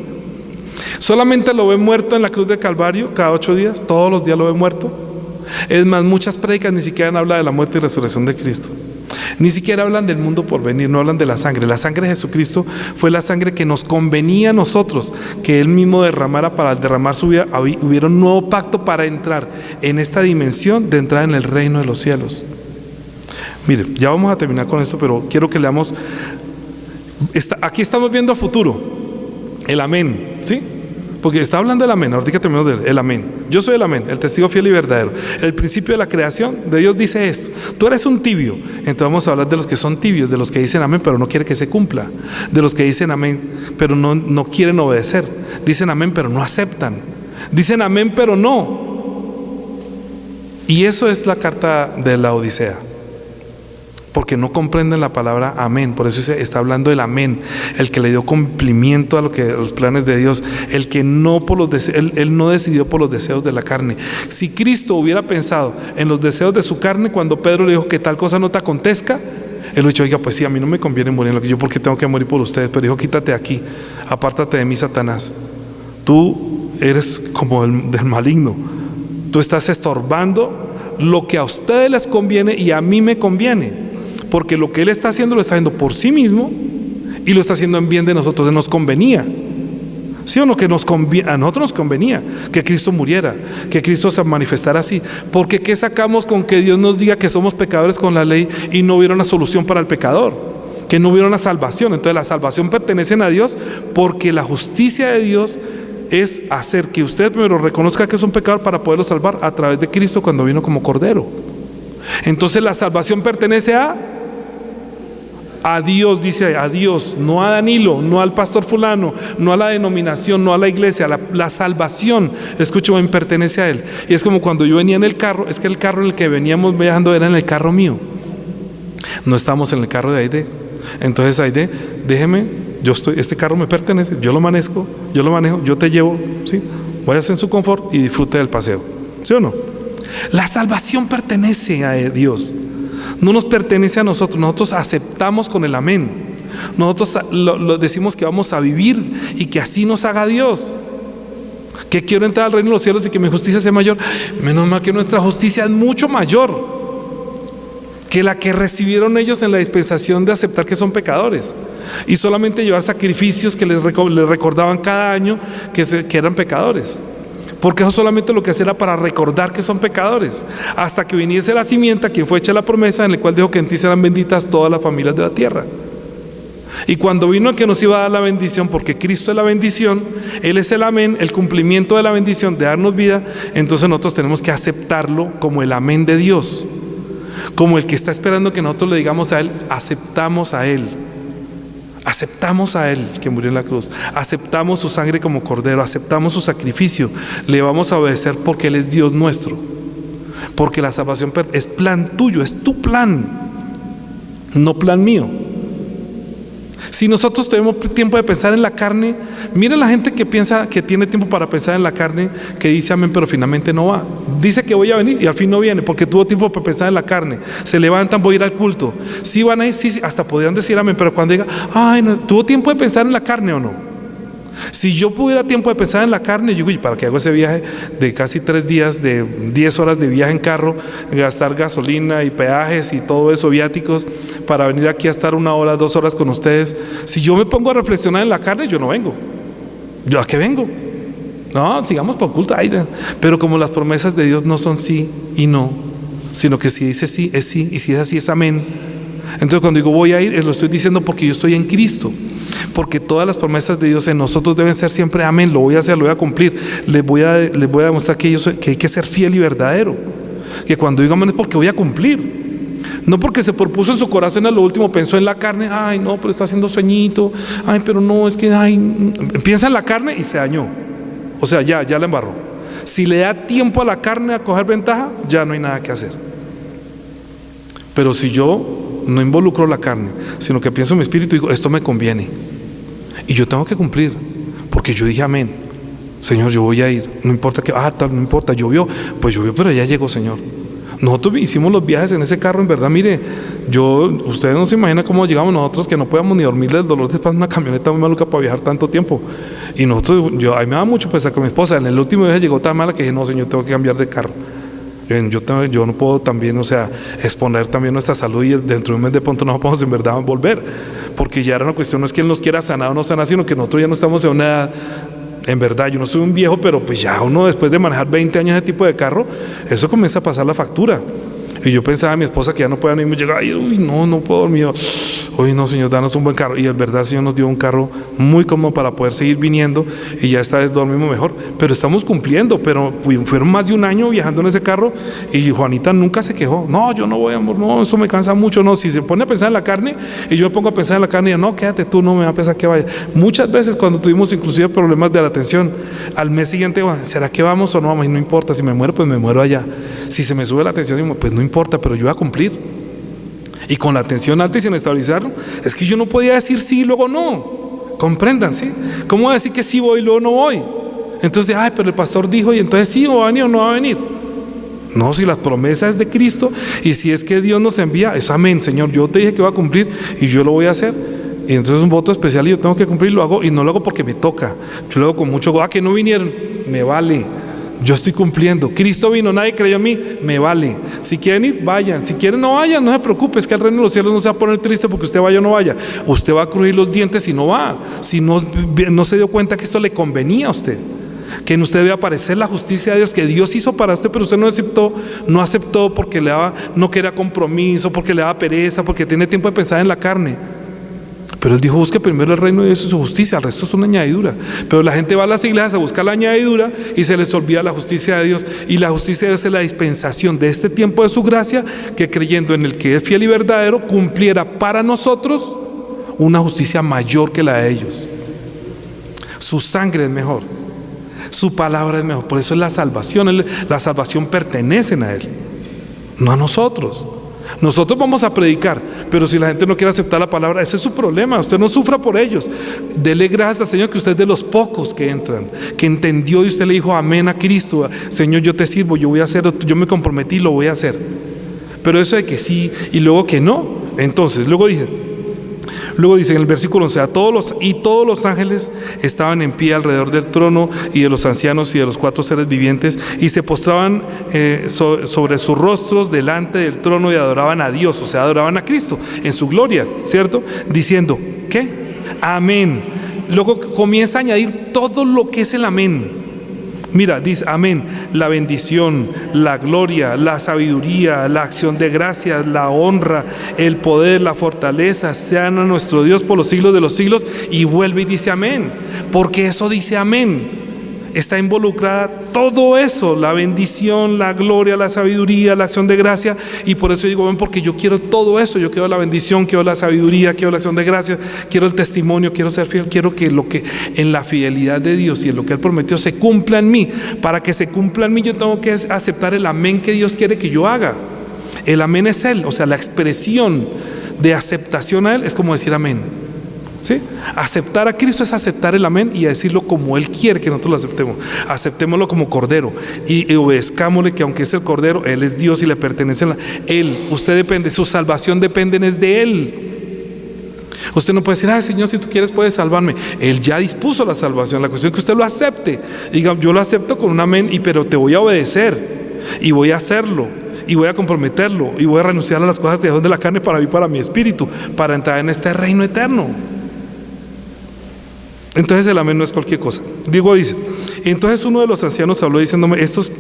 Solamente lo ve muerto en la cruz de Calvario cada 8 días, todos los días lo ve muerto. Es más, muchas prédicas ni siquiera hablan de la muerte y resurrección de Cristo. Ni siquiera hablan del mundo por venir, no hablan de la sangre. La sangre de Jesucristo fue la sangre que nos convenía a nosotros que Él mismo derramara. Para derramar su vida hubiera un nuevo pacto para entrar en esta dimensión de entrar en el reino de los cielos. Mire, ya vamos a terminar con esto, pero quiero que leamos. Aquí estamos viendo a futuro, el amén, ¿sí? Porque está hablando del amén, ahorita que terminamos del amén. Yo soy el amén, el testigo fiel y verdadero. El principio de la creación de Dios dice esto: tú eres un tibio. Entonces vamos a hablar de los que son tibios, de los que dicen amén pero no quieren que se cumpla, de los que dicen amén pero no quieren obedecer, dicen amén pero no aceptan, dicen amén pero no. Y eso es la carta de la Odisea, porque no comprenden la palabra amén. Por eso está hablando del amén, el que le dio cumplimiento a los planes de Dios, el que no por los deseos, él no decidió por los deseos de la carne. Si Cristo hubiera pensado en los deseos de su carne, cuando Pedro le dijo que tal cosa no te acontezca, él le dijo: oiga, pues sí, a mí no me conviene morir en lo que yo, porque tengo que morir por ustedes. Pero dijo: quítate aquí, apártate de mí, Satanás. Tú eres como del maligno, tú estás estorbando lo que a ustedes les conviene y a mí me conviene. Porque lo que Él está haciendo, lo está haciendo por sí mismo y lo está haciendo en bien de nosotros. Nos convenía, ¿sí o no? Que a nosotros nos convenía que Cristo muriera, que Cristo se manifestara así. Porque ¿qué sacamos con que Dios nos diga que somos pecadores con la ley y no hubiera una solución para el pecador? Que no hubiera una salvación. Entonces la salvación pertenece a Dios, porque la justicia de Dios es hacer que usted primero reconozca que es un pecador para poderlo salvar a través de Cristo cuando vino como Cordero. Entonces la salvación pertenece a Dios, dice a Dios, no a Danilo, no al pastor fulano, no a la denominación, no a la iglesia. La salvación, escúchame, pertenece a Él. Y es como cuando yo venía en el carro, es que el carro en el que veníamos viajando era en el carro mío, no estamos en el carro de Aide. Entonces: Aide, déjeme, este carro me pertenece, yo lo manejo, yo te llevo, ¿sí? Váyase en su confort y disfrute del paseo, ¿sí o no? La salvación pertenece a Dios, no nos pertenece a nosotros. Nosotros aceptamos con el amén. Nosotros lo decimos que vamos a vivir y que así nos haga Dios. Que quiero entrar al reino de los cielos y que mi justicia sea mayor. Menos mal que nuestra justicia es mucho mayor que la que recibieron ellos en la dispensación de aceptar que son pecadores y solamente llevar sacrificios que les recordaban cada año que eran pecadores. Porque eso solamente lo que hacía era para recordar que son pecadores, hasta que viniese la simiente a quien fue hecha la promesa, en la cual dijo que en ti serán benditas todas las familias de la tierra. Y cuando vino el que nos iba a dar la bendición, porque Cristo es la bendición, Él es el amén, el cumplimiento de la bendición de darnos vida, entonces nosotros tenemos que aceptarlo como el amén de Dios, como el que está esperando que nosotros le digamos a Él: aceptamos a Él. Aceptamos a Él que murió en la cruz, aceptamos su sangre como Cordero, aceptamos su sacrificio, le vamos a obedecer porque Él es Dios nuestro, porque la salvación es plan tuyo, es tu plan, no plan mío. Si nosotros tenemos tiempo de pensar en la carne, mira la gente que piensa que tiene tiempo para pensar en la carne, que dice amén pero finalmente no va. Dice que voy a venir y al fin no viene porque tuvo tiempo para pensar en la carne. Se levantan, voy a ir al culto. Sí van a ir, sí, hasta podrían decir amén, pero cuando diga: ay, no, ¿tuvo tiempo de pensar en la carne o no? Si yo pudiera tiempo de pensar en la carne, yo digo: ¿y para qué hago ese viaje de casi 3 días, de 10 horas de viaje en carro, gastar gasolina y peajes y todo eso, viáticos, para venir aquí a estar 1 hora, 2 horas con ustedes? Si yo me pongo a reflexionar en la carne, yo no vengo. ¿Yo a qué vengo? No, sigamos por culto. Pero como las promesas de Dios no son sí y no, sino que si dice sí, es sí, y si es así, es amén. Entonces cuando digo voy a ir, lo estoy diciendo porque yo estoy en Cristo. porque todas las promesas de Dios en nosotros deben ser siempre amén. Lo voy a hacer, lo voy a cumplir. Les voy a demostrar que hay que ser fiel y verdadero, que cuando digo amén es porque voy a cumplir. No porque se propuso en su corazón, a lo último pensó en la carne, ay no, pero está haciendo sueñito, ay pero no, es que piensa en la carne y se dañó. O sea, ya la embarró. Si le da tiempo a la carne a coger ventaja, ya no hay nada que hacer. Pero si yo no involucro la carne, sino que pienso en mi espíritu y digo, esto me conviene y yo tengo que cumplir, porque yo dije amén, Señor, yo voy a ir, no importa que, no importa, llovió, pues llovió, pero ya llegó, Señor. Nosotros hicimos los viajes en ese carro, en verdad, mire, ustedes no se imaginan cómo llegamos nosotros, que no podíamos ni dormir del dolor de espalda, una camioneta muy maluca para viajar tanto tiempo. Y nosotros, a mí me da mucho pesar con mi esposa. En el último viaje llegó tan mala que dije, no, Señor, tengo que cambiar de carro. Yo no puedo también, exponer también nuestra salud, y dentro de un mes de pronto no podemos en verdad volver, porque ya era una cuestión, no es que Él nos quiera sanar o no sanar, sino que nosotros ya no estamos en una edad. En verdad, yo no soy un viejo, pero pues ya uno después de manejar 20 años ese tipo de carro, eso comienza a pasar la factura. Y yo pensaba a mi esposa que ya no podía ni llegar, uy, no puedo dormir. Uy, no, Señor, danos un buen carro. Y en verdad el Señor nos dio un carro muy cómodo para poder seguir viniendo, y ya esta vez dormimos mejor. Pero estamos cumpliendo, pero fueron más de un año viajando en ese carro, y Juanita nunca se quejó. No, yo no voy, amor, no, eso me cansa mucho. No, si se pone a pensar en la carne, y yo me pongo a pensar en la carne, y yo, no, quédate tú, no me va a pensar que vaya. Muchas veces cuando tuvimos inclusive problemas de la atención, al mes siguiente, ¿será que vamos o no vamos? Y no importa, si me muero, pues me muero allá. Si se me sube la tensión, pues no importa, pero yo voy a cumplir. Y con la tensión alta y sin estabilizar, es que yo no podía decir sí y luego no. Comprendan, ¿sí? ¿Cómo voy a decir que sí voy y luego no voy? Entonces, pero el pastor dijo, y entonces sí, ¿va a venir o no va a venir? No, si la promesa es de Cristo, y si es que Dios nos envía, es amén, Señor, yo te dije que voy a cumplir y yo lo voy a hacer. Y entonces es un voto especial y yo tengo que cumplir, lo hago, y no lo hago porque me toca. Yo lo hago con mucho gozo. Que no vinieron, me vale. Yo estoy cumpliendo. Cristo vino, nadie creyó en mí, me vale. Si quieren ir, vayan. Si quieren, no vayan, no se preocupe. Es que el reino de los cielos no se va a poner triste porque usted vaya o no vaya. Usted va a crujir los dientes si no va, si no se dio cuenta que esto le convenía a usted, que en usted debe aparecer la justicia de Dios que Dios hizo para usted, pero usted no aceptó porque no quería compromiso, porque le daba pereza, porque tiene tiempo de pensar en la carne. Pero Él dijo, busque primero el reino de Dios y su justicia, el resto es una añadidura. Pero la gente va a las iglesias a buscar la añadidura y se les olvida la justicia de Dios. Y la justicia de Dios es la dispensación de este tiempo de su gracia, que creyendo en el que es fiel y verdadero, cumpliera para nosotros una justicia mayor que la de ellos. Su sangre es mejor, su palabra es mejor. Por eso es la salvación. La salvación pertenece a Él, no a nosotros. Nosotros vamos a predicar, pero si la gente no quiere aceptar la palabra, ese es su problema. Usted no sufra por ellos. Dele gracias al Señor que usted es de los pocos que entran, que entendió y usted le dijo amén a Cristo. Señor, yo te sirvo, yo voy a hacer, yo me comprometí, lo voy a hacer. Pero eso de que sí y luego que no, entonces luego dice en el versículo 11, todos los ángeles estaban en pie alrededor del trono y de los ancianos y de los 4 seres vivientes, y se postraban sobre sus rostros delante del trono y adoraban a Dios, o sea, adoraban a Cristo en su gloria, ¿cierto? Diciendo, ¿qué? Amén. Luego comienza a añadir todo lo que es el amén. Mira, dice amén, la bendición, la gloria, la sabiduría, la acción de gracias, la honra, el poder, la fortaleza, sean a nuestro Dios por los siglos de los siglos. Y vuelve y dice amén, porque eso dice amén. Está involucrada todo eso, la bendición, la gloria, la sabiduría, la acción de gracia. Y por eso digo, ven, porque yo quiero todo eso. Yo quiero la bendición, quiero la sabiduría, quiero la acción de gracia, quiero el testimonio, quiero ser fiel, quiero que lo que en la fidelidad de Dios y en lo que Él prometió se cumpla en mí. Para que se cumpla en mí, yo tengo que aceptar el amén que Dios quiere que yo haga. El amén es Él, o sea, la expresión de aceptación a Él es como decir amén. ¿Sí? Aceptar a Cristo es aceptar el amén y a decirlo como Él quiere que nosotros lo aceptemos. Aceptémoslo como cordero y obedezcámosle, que aunque es el cordero, Él es Dios y le pertenece a Él. Usted depende, su salvación depende de Él. Usted no puede decir, Señor, si tú quieres puedes salvarme. Él ya dispuso la salvación. La cuestión es que usted lo acepte. Diga, yo lo acepto con un amén, pero te voy a obedecer y voy a hacerlo y voy a comprometerlo y voy a renunciar a las cosas de la carne para mí, para mi espíritu, para entrar en este reino eterno. Entonces el amén no es cualquier cosa. Dice, entonces uno de los ancianos habló diciéndome, estos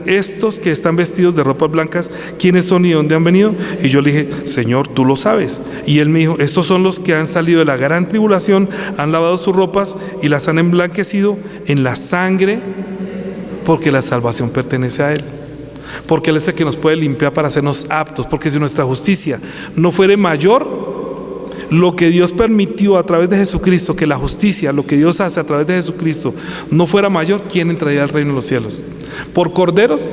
estos que están vestidos de ropas blancas, ¿quiénes son y de dónde han venido? Y yo le dije, Señor, tú lo sabes. Y él me dijo, estos son los que han salido de la gran tribulación, han lavado sus ropas y las han emblanquecido en la sangre, porque la salvación pertenece a él. Porque él es el que nos puede limpiar para hacernos aptos. Porque si nuestra justicia no fuere mayor, lo que Dios permitió a través de Jesucristo, que la justicia, lo que Dios hace a través de Jesucristo no fuera mayor, ¿quién entraría al reino de los cielos? ¿Por corderos?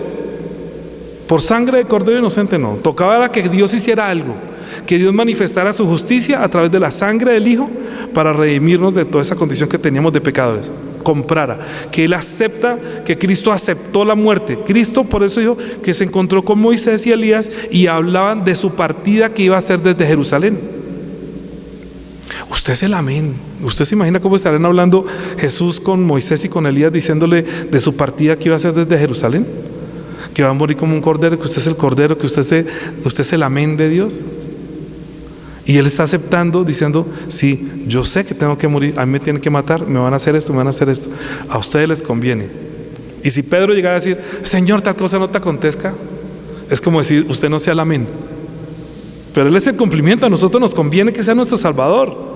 ¿Por sangre de cordero inocente? No. Tocaba que Dios hiciera algo, que Dios manifestara su justicia a través de la sangre del Hijo para redimirnos de toda esa condición que teníamos de pecadores. Comprara, que él acepta, que Cristo aceptó la muerte. Cristo, por eso dijo que se encontró con Moisés y Elías y hablaban de su partida que iba a hacer desde Jerusalén. Usted es el amén. Usted se imagina cómo estarán hablando Jesús con Moisés y con Elías, diciéndole de su partida que iba a hacer desde Jerusalén, que va a morir como un cordero, que usted es el cordero, que usted es el amén de Dios. Y él está aceptando, diciendo, sí, yo sé que tengo que morir, a mí me tienen que matar, me van a hacer esto, me van a hacer esto. A ustedes les conviene. Y si Pedro llegara a decir, Señor, tal cosa no te acontezca, es como decir, usted no sea el amén. Pero él es el cumplimiento, a nosotros nos conviene que sea nuestro Salvador.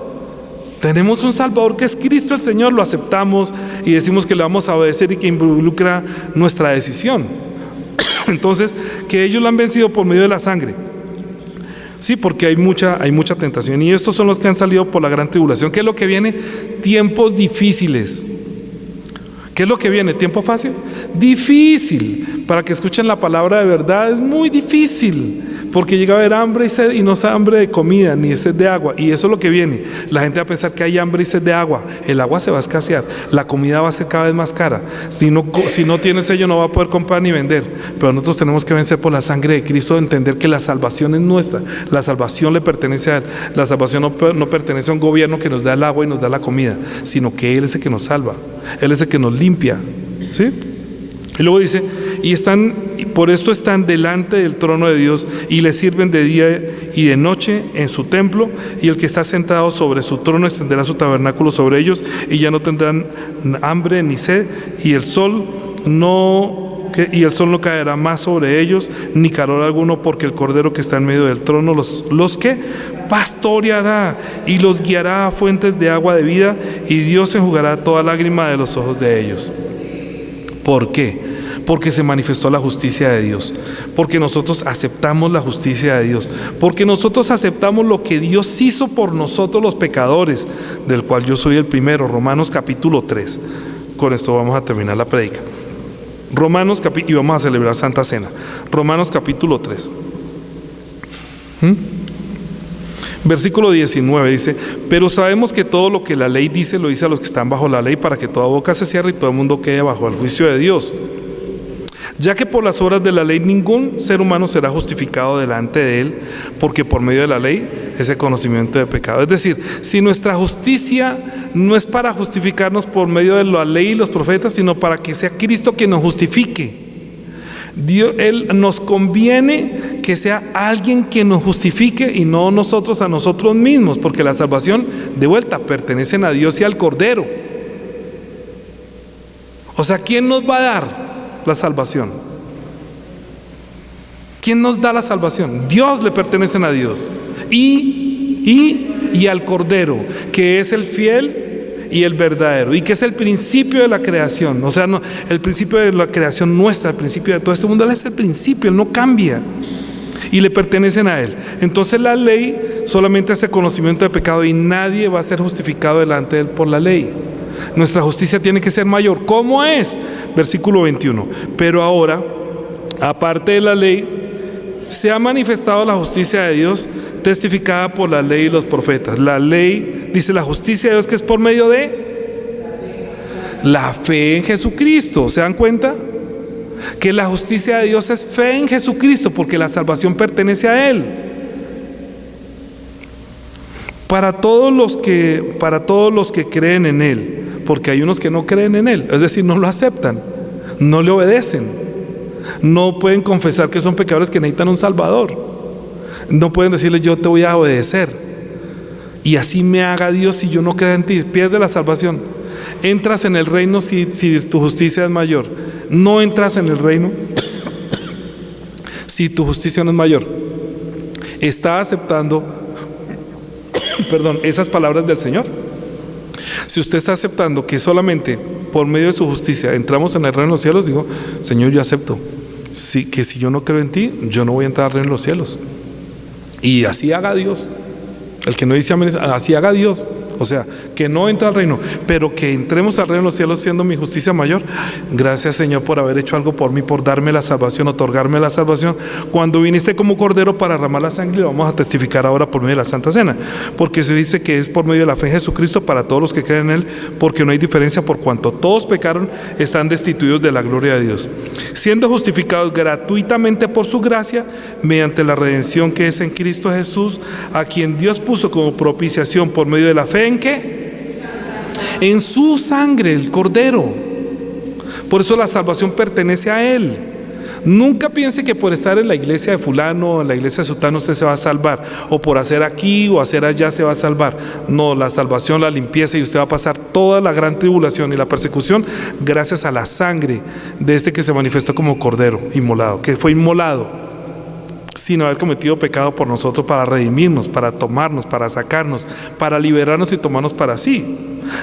Tenemos un Salvador que es Cristo el Señor, lo aceptamos y decimos que le vamos a obedecer y que involucra nuestra decisión. Entonces, que ellos lo han vencido por medio de la sangre. Sí, porque hay mucha tentación. Y estos son los que han salido por la gran tribulación. ¿Qué es lo que viene? Tiempos difíciles. ¿Qué es lo que viene? ¿Tiempo fácil? Difícil. Para que escuchen la palabra de verdad es muy difícil. Porque llega a haber hambre y sed, y no es hambre de comida ni sed de agua. Y eso es lo que viene. La gente va a pensar que hay hambre y sed de agua. El agua se va a escasear. La comida va a ser cada vez más cara. Si no tienes ello, no va a poder comprar ni vender. Pero nosotros tenemos que vencer por la sangre de Cristo, entender que la salvación es nuestra. La salvación le pertenece a Él. La salvación no pertenece a un gobierno que nos da el agua y nos da la comida, sino que Él es el que nos salva. Él es el que nos limpia. ¿Sí? Y luego dice, y por esto están delante del trono de Dios y le sirven de día y de noche en su templo, y el que está sentado sobre su trono extenderá su tabernáculo sobre ellos, y ya no tendrán hambre ni sed, y el sol no caerá más sobre ellos, ni calor alguno, porque el Cordero que está en medio del trono los que pastoreará y los guiará a fuentes de agua de vida, y Dios enjugará toda lágrima de los ojos de ellos. ¿Por qué? Porque se manifestó la justicia de Dios, porque nosotros aceptamos la justicia de Dios, porque nosotros aceptamos lo que Dios hizo por nosotros los pecadores, del cual yo soy el primero. Romanos capítulo 3. Con esto vamos a terminar la prédica. Y vamos a celebrar Santa Cena. Romanos capítulo 3. Versículo 19 dice, pero sabemos que todo lo que la ley dice, lo dice a los que están bajo la ley, para que toda boca se cierre y todo el mundo quede bajo el juicio de Dios. Ya que por las obras de la ley ningún ser humano será justificado delante de él, porque por medio de la ley es el conocimiento de pecado. Es decir, si nuestra justicia no es para justificarnos por medio de la ley y los profetas, sino para que sea Cristo quien nos justifique. Él nos conviene que sea alguien que nos justifique y no nosotros a nosotros mismos, porque la salvación, de vuelta, pertenecen a Dios y al Cordero. O sea, ¿quién nos va a dar la salvación? ¿Quién nos da la salvación? Dios, le pertenecen a Dios y al Cordero, que es el fiel y el verdadero, y que es el principio de la creación. O sea, no, el principio de la creación nuestra, el principio de todo este mundo, Él es el principio, Él no cambia, y le pertenecen a Él. Entonces la ley solamente hace conocimiento de pecado, y nadie va a ser justificado delante de Él por la ley. Nuestra justicia tiene que ser mayor. ¿Cómo es? Versículo 21. Pero ahora, aparte de la ley, se ha manifestado la justicia de Dios, testificada por la ley y los profetas. La ley dice la justicia de Dios, que es por medio de la fe en Jesucristo. ¿Se dan cuenta? Que la justicia de Dios es fe en Jesucristo, porque la salvación pertenece a Él. Para todos los que creen en Él, porque hay unos que no creen en Él, es decir, no lo aceptan, no le obedecen, no pueden confesar que son pecadores, que necesitan un Salvador, no pueden decirle yo te voy a obedecer y así me haga Dios si yo no creo en ti, pierde la salvación. Entras en el reino si tu justicia es mayor. No entras en el reino si tu justicia no es mayor. Está aceptando, esas palabras del Señor. Si usted está aceptando que solamente por medio de su justicia entramos en el reino de los cielos, digo, Señor, yo acepto que si yo no creo en ti, yo no voy a entrar al reino de los cielos. Y así haga Dios. El que no dice amén, así haga Dios. O sea, que no entra al reino, pero que entremos al reino de los cielos siendo mi justicia mayor. Gracias, Señor, por haber hecho algo por mí, por darme la salvación, otorgarme la salvación. Cuando viniste como cordero para derramar la sangre, lo vamos a testificar ahora por medio de la Santa Cena, porque se dice que es por medio de la fe en Jesucristo para todos los que creen en Él, porque no hay diferencia, por cuanto todos pecaron, están destituidos de la gloria de Dios, siendo justificados gratuitamente por su gracia, mediante la redención que es en Cristo Jesús, a quien Dios puso como propiciación por medio de la fe. ¿En qué? En su sangre, el cordero. Por eso la salvación pertenece a Él. Nunca piense que por estar en la iglesia de fulano o en la iglesia de sutano usted se va a salvar, o por hacer aquí o hacer allá se va a salvar. No, la salvación, la limpieza, y usted va a pasar toda la gran tribulación y la persecución gracias a la sangre de este que se manifestó como cordero inmolado, que fue inmolado sin haber cometido pecado por nosotros, para redimirnos, para tomarnos, para sacarnos, para liberarnos y tomarnos para sí,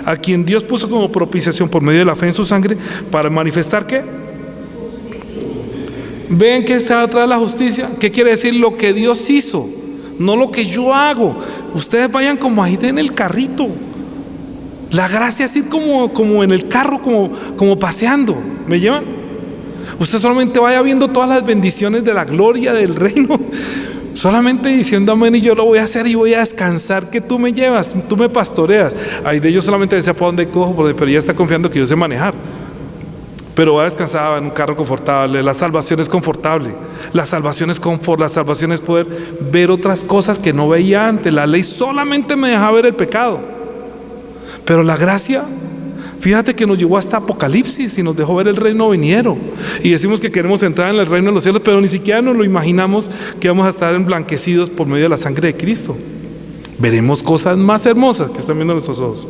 a quien Dios puso como propiciación por medio de la fe en su sangre, para manifestar ¿qué? ¿Ven que está atrás de la justicia? ¿Qué quiere decir? Lo que Dios hizo, no lo que yo hago. Ustedes vayan como ahí en el carrito. La gracia es ir como en el carro, como paseando. ¿Me llevan? Usted solamente vaya viendo todas las bendiciones de la gloria del reino, solamente diciendo amén, y yo lo voy a hacer y voy a descansar, que tú me llevas, tú me pastoreas. Ahí de ellos solamente decía para dónde cojo, pero ya está confiando que yo sé manejar. Pero va a descansar en un carro confortable. La salvación es confortable, la salvación es confort, la salvación es poder ver otras cosas que no veía antes. La ley solamente me dejaba ver el pecado, pero la gracia, fíjate que nos llevó hasta Apocalipsis y nos dejó ver el reino venidero. Y decimos que queremos entrar en el reino de los cielos, pero ni siquiera nos lo imaginamos que vamos a estar emblanquecidos por medio de la sangre de Cristo. Veremos cosas más hermosas que están viendo nuestros ojos.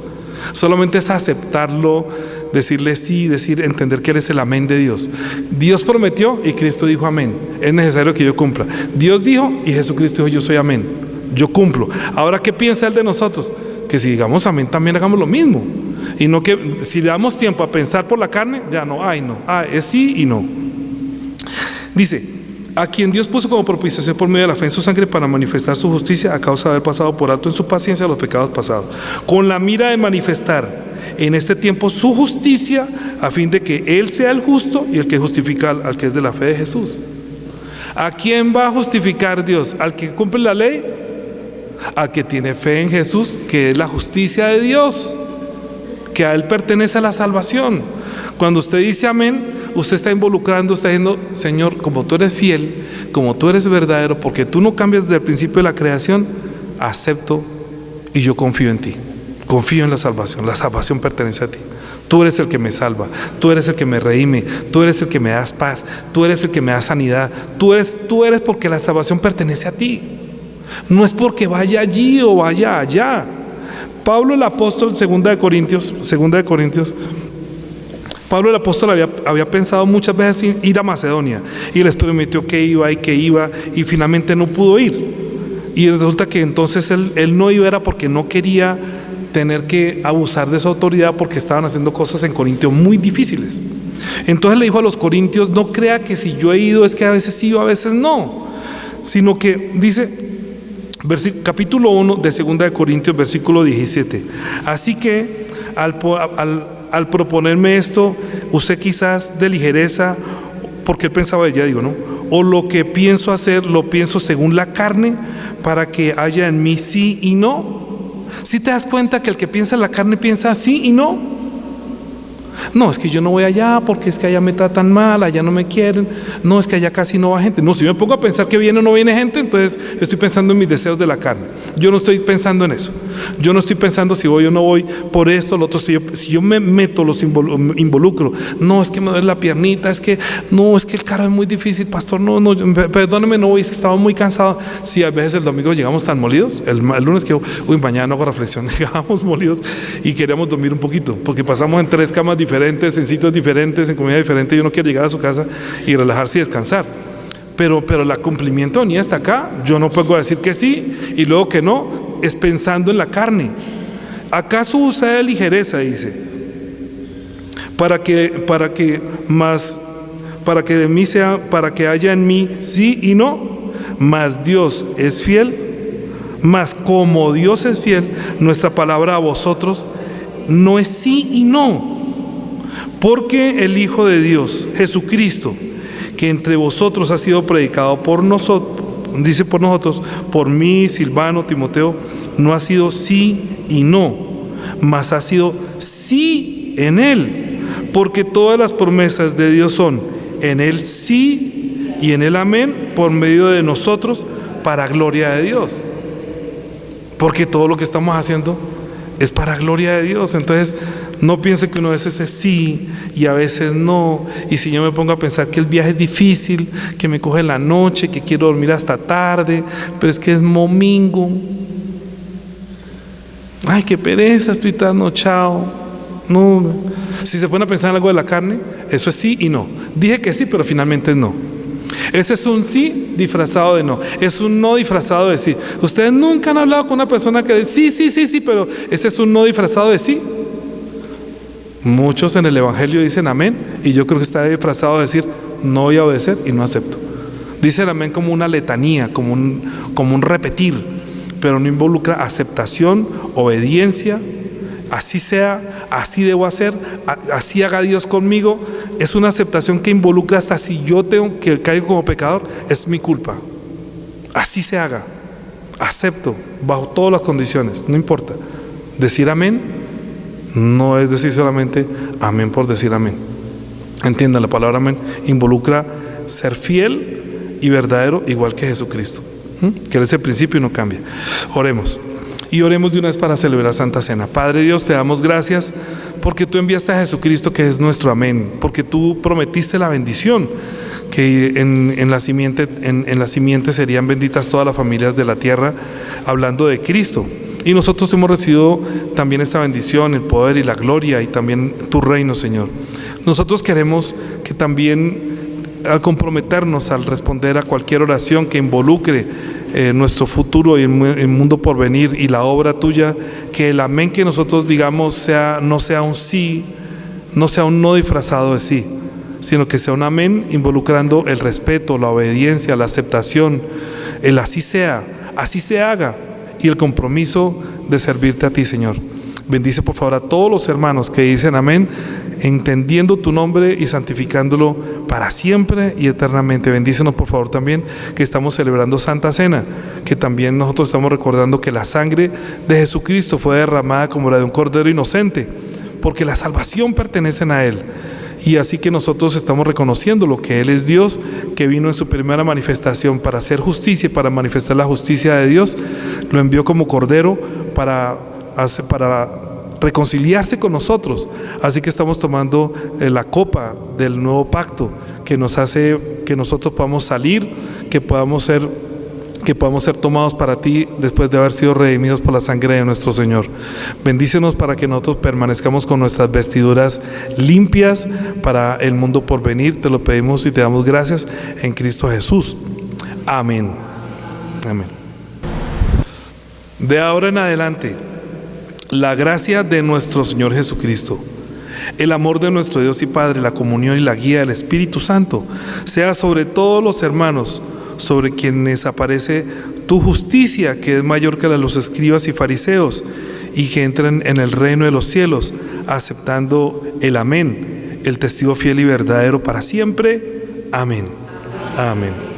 Solamente es aceptarlo, decirle sí, entender que eres el amén de Dios. Dios prometió y Cristo dijo amén. Es necesario que yo cumpla. Dios dijo y Jesucristo dijo yo soy amén. Yo cumplo. Ahora, ¿qué piensa Él de nosotros? Que si digamos amén, también hagamos lo mismo. Y no que si le damos tiempo a pensar por la carne, ya no, es sí y no. Dice, a quien Dios puso como propiciación por medio de la fe en su sangre, para manifestar su justicia a causa de haber pasado por alto en su paciencia los pecados pasados, con la mira de manifestar en este tiempo su justicia, a fin de que Él sea el justo y el que justifica al que es de la fe de Jesús. ¿A quién va a justificar Dios? ¿Al que cumple la ley? Al que tiene fe en Jesús, que es la justicia de Dios, que a Él pertenece la salvación. Cuando usted dice amén, usted está involucrando, está diciendo, Señor, como tú eres fiel, como tú eres verdadero, porque tú no cambias desde el principio de la creación, acepto y yo confío en ti, confío en la salvación pertenece a ti. Tú eres el que me salva, tú eres el que me redime, tú eres el que me das paz, tú eres el que me da sanidad, tú eres porque la salvación pertenece a ti. No es porque vaya allí o vaya allá. Pablo el apóstol, 2 de Corintios, Pablo el apóstol había pensado muchas veces ir a Macedonia, y les prometió que iba y finalmente no pudo ir. Y resulta que entonces él no iba, era porque no quería tener que abusar de su autoridad, porque estaban haciendo cosas en Corintio muy difíciles. Entonces le dijo a los corintios, no crea que si yo he ido es que a veces sí o a veces no, sino que dice, capítulo 1 de 2 de Corintios, versículo 17. Así que al proponerme esto, usted quizás de ligereza, porque él pensaba, ya digo, ¿no? O lo que pienso hacer, lo pienso según la carne, para que haya en mí sí y no. ¿Sí te das cuenta que el que piensa en la carne piensa sí y no? No, es que yo no voy allá porque es que allá me tratan mal, allá no me quieren. No, es que allá casi no va gente. No, si me pongo a pensar que viene o no viene gente, entonces estoy pensando en mis deseos de la carne. Yo no estoy pensando en eso. Yo no estoy pensando si voy o no voy por esto, lo otro. Si yo me meto, los involucro. No, es que me duele la piernita, es que no, es que el carro es muy difícil, pastor. No, perdóneme, no voy, es que estaba muy cansado. Sí, a veces el domingo llegamos tan molidos. El lunes que, mañana no hago reflexión. Llegábamos molidos y queríamos dormir un poquito, porque pasamos en 3 camas diferentes, en sitios diferentes, en comida diferente. Yo no quiero llegar a su casa y relajarse y descansar. Pero el cumplimiento ni hasta acá. Yo no puedo decir que sí y luego que no. Es pensando en la carne. ¿Acaso usa de ligereza? Dice, para que de mí sea, para que haya en mí sí y no. Mas Dios es fiel. Mas como Dios es fiel, nuestra palabra a vosotros no es sí y no. Porque el Hijo de Dios, Jesucristo, que entre vosotros ha sido predicado por nosotros, dice por nosotros, por mí, Silvano, Timoteo, no ha sido sí y no, mas ha sido sí en Él. Porque todas las promesas de Dios son en Él sí y en Él amén, por medio de nosotros, para gloria de Dios. Porque todo lo que estamos haciendo es para gloria de Dios. Entonces no piense que uno a veces es sí y a veces no. Y si yo me pongo a pensar que el viaje es difícil, que me coge la noche, que quiero dormir hasta tarde, pero es que es domingo, ay, qué pereza, estoy trasnochado. No, si se pone a pensar en algo de la carne, eso es sí y no. Dije que sí, pero finalmente es no. Ese es un sí disfrazado de no. Es un no disfrazado de sí. Ustedes nunca han hablado con una persona que dice sí, pero ese es un no disfrazado de sí. Muchos en el evangelio dicen amén, y yo creo que está disfrazado de decir no voy a obedecer y no acepto. Dicen amén como una letanía, como un repetir, pero no involucra aceptación, obediencia. Así sea, así debo hacer, así haga Dios conmigo. Es una aceptación que involucra hasta si yo tengo que caigo como pecador, es mi culpa. Así se haga, acepto bajo todas las condiciones, no importa. Decir amén no es decir solamente amén por decir amén. Entiendan, la palabra amén involucra ser fiel y verdadero, igual que Jesucristo, que Él es el principio y no cambia. Oremos. Y oremos de una vez para celebrar Santa Cena. Padre Dios, te damos gracias porque tú enviaste a Jesucristo, que es nuestro amén, porque tú prometiste la bendición, que en la simiente serían benditas todas las familias de la tierra, hablando de Cristo. Y nosotros hemos recibido también esta bendición, el poder y la gloria, y también tu reino, Señor. Nosotros queremos que también, al comprometernos al responder a cualquier oración que involucre nuestro futuro y el mundo por venir y la obra tuya, que el amén que nosotros digamos no sea un sí, no sea un no disfrazado de sí, sino que sea un amén involucrando el respeto, la obediencia, la aceptación, el así sea, así se haga, y el compromiso de servirte a ti, Señor. Bendice por favor a todos los hermanos que dicen amén, entendiendo tu nombre y santificándolo para siempre y eternamente. Bendícenos por favor también que estamos celebrando Santa Cena, que también nosotros estamos recordando que la sangre de Jesucristo fue derramada como la de un cordero inocente, porque la salvación pertenece a Él. Y así que nosotros estamos reconociendo lo que Él es Dios, que vino en su primera manifestación para hacer justicia y para manifestar la justicia de Dios. Lo envió como cordero para reconciliarse con nosotros. Así que estamos tomando la copa del nuevo pacto, que nos hace que nosotros podamos salir, que podamos ser tomados para ti después de haber sido redimidos por la sangre de nuestro Señor. Bendícenos para que nosotros permanezcamos con nuestras vestiduras limpias para el mundo por venir. Te lo pedimos y te damos gracias en Cristo Jesús. Amén. Amén. De ahora en adelante, la gracia de nuestro Señor Jesucristo, el amor de nuestro Dios y Padre, la comunión y la guía del Espíritu Santo sea sobre todos los hermanos, sobre quienes aparece tu justicia, que es mayor que la de los escribas y fariseos, y que entren en el reino de los cielos, aceptando el amén, el testigo fiel y verdadero para siempre. Amén. Amén.